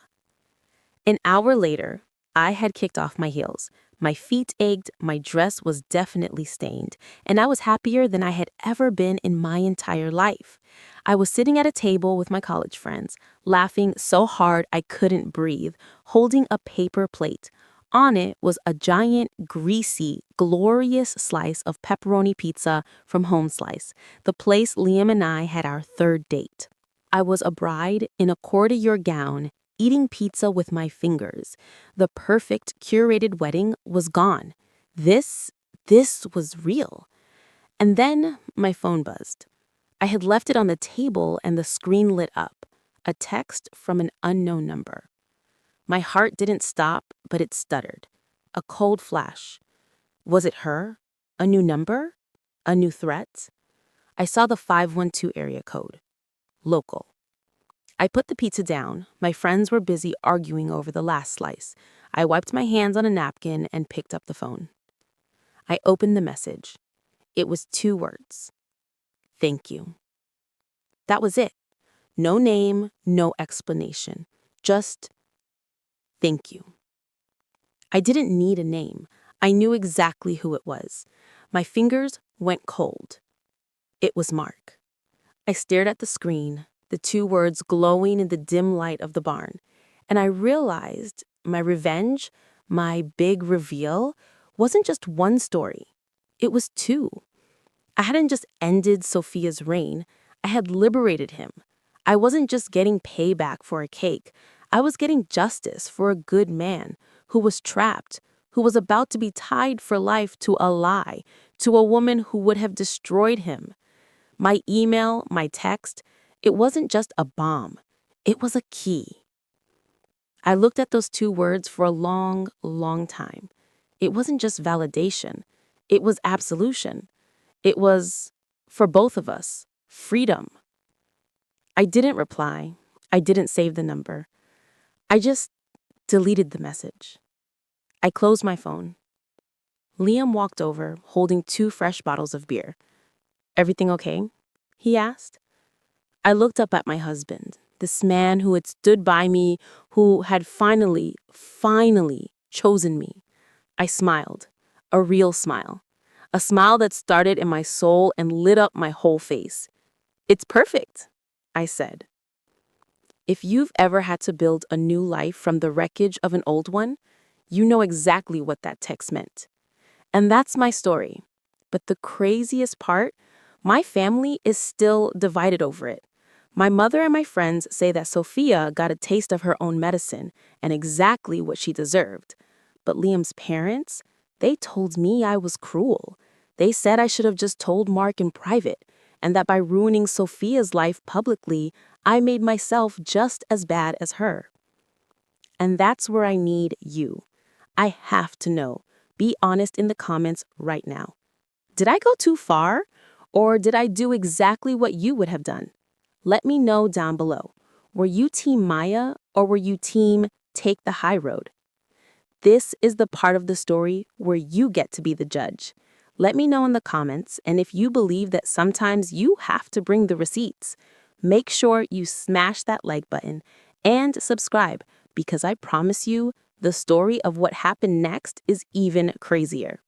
An hour later, I had kicked off my heels. My feet ached, my dress was definitely stained, and I was happier than I had ever been in my entire life. I was sitting at a table with my college friends, laughing so hard I couldn't breathe, holding a paper plate. On it was a giant, greasy, glorious slice of pepperoni pizza from Home Slice, the place Liam and I had our third date. I was a bride in a courtier gown, eating pizza with my fingers. The perfect, curated wedding was gone. This was real. And then my phone buzzed. I had left it on the table and the screen lit up. A text from an unknown number. My heart didn't stop, but it stuttered. A cold flash. Was it her? A new number? A new threat? I saw the 512 area code. Local. I put the pizza down. My friends were busy arguing over the last slice. I wiped my hands on a napkin and picked up the phone. I opened the message. It was 2 words. "Thank you." That was it. No name, no explanation. Just, "Thank you." I didn't need a name. I knew exactly who it was. My fingers went cold. It was Mark. I stared at the screen, the 2 words glowing in the dim light of the barn, and I realized my revenge, my big reveal, wasn't just one story. It was 2. I hadn't just ended Sophia's reign, I had liberated him. I wasn't just getting payback for a cake. I was getting justice for a good man who was trapped, who was about to be tied for life to a lie, to a woman who would have destroyed him. My email, my text, it wasn't just a bomb. It was a key. I looked at those 2 words for a long, long time. It wasn't just validation. It was absolution. It was, for both of us, freedom. I didn't reply. I didn't save the number. I just deleted the message. I closed my phone. Liam walked over, holding 2 fresh bottles of beer. "Everything okay?" he asked. I looked up at my husband, this man who had stood by me, who had finally chosen me. I smiled, a real smile, a smile that started in my soul and lit up my whole face. "It's perfect," I said. If you've ever had to build a new life from the wreckage of an old one, you know exactly what that text meant. And that's my story. But the craziest part, my family is still divided over it. My mother and my friends say that Sophia got a taste of her own medicine and exactly what she deserved. But Liam's parents, they told me I was cruel. They said I should have just told Mark in private, and that by ruining Sophia's life publicly, I made myself just as bad as her. And that's where I need you. I have to know. Be honest in the comments right now. Did I go too far? Or did I do exactly what you would have done? Let me know down below. Were you Team Maya or were you Team Take the High Road? This is the part of the story where you get to be the judge. Let me know in the comments, and if you believe that sometimes you have to bring the receipts, make sure you smash that like button and subscribe, because I promise you, the story of what happened next is even crazier.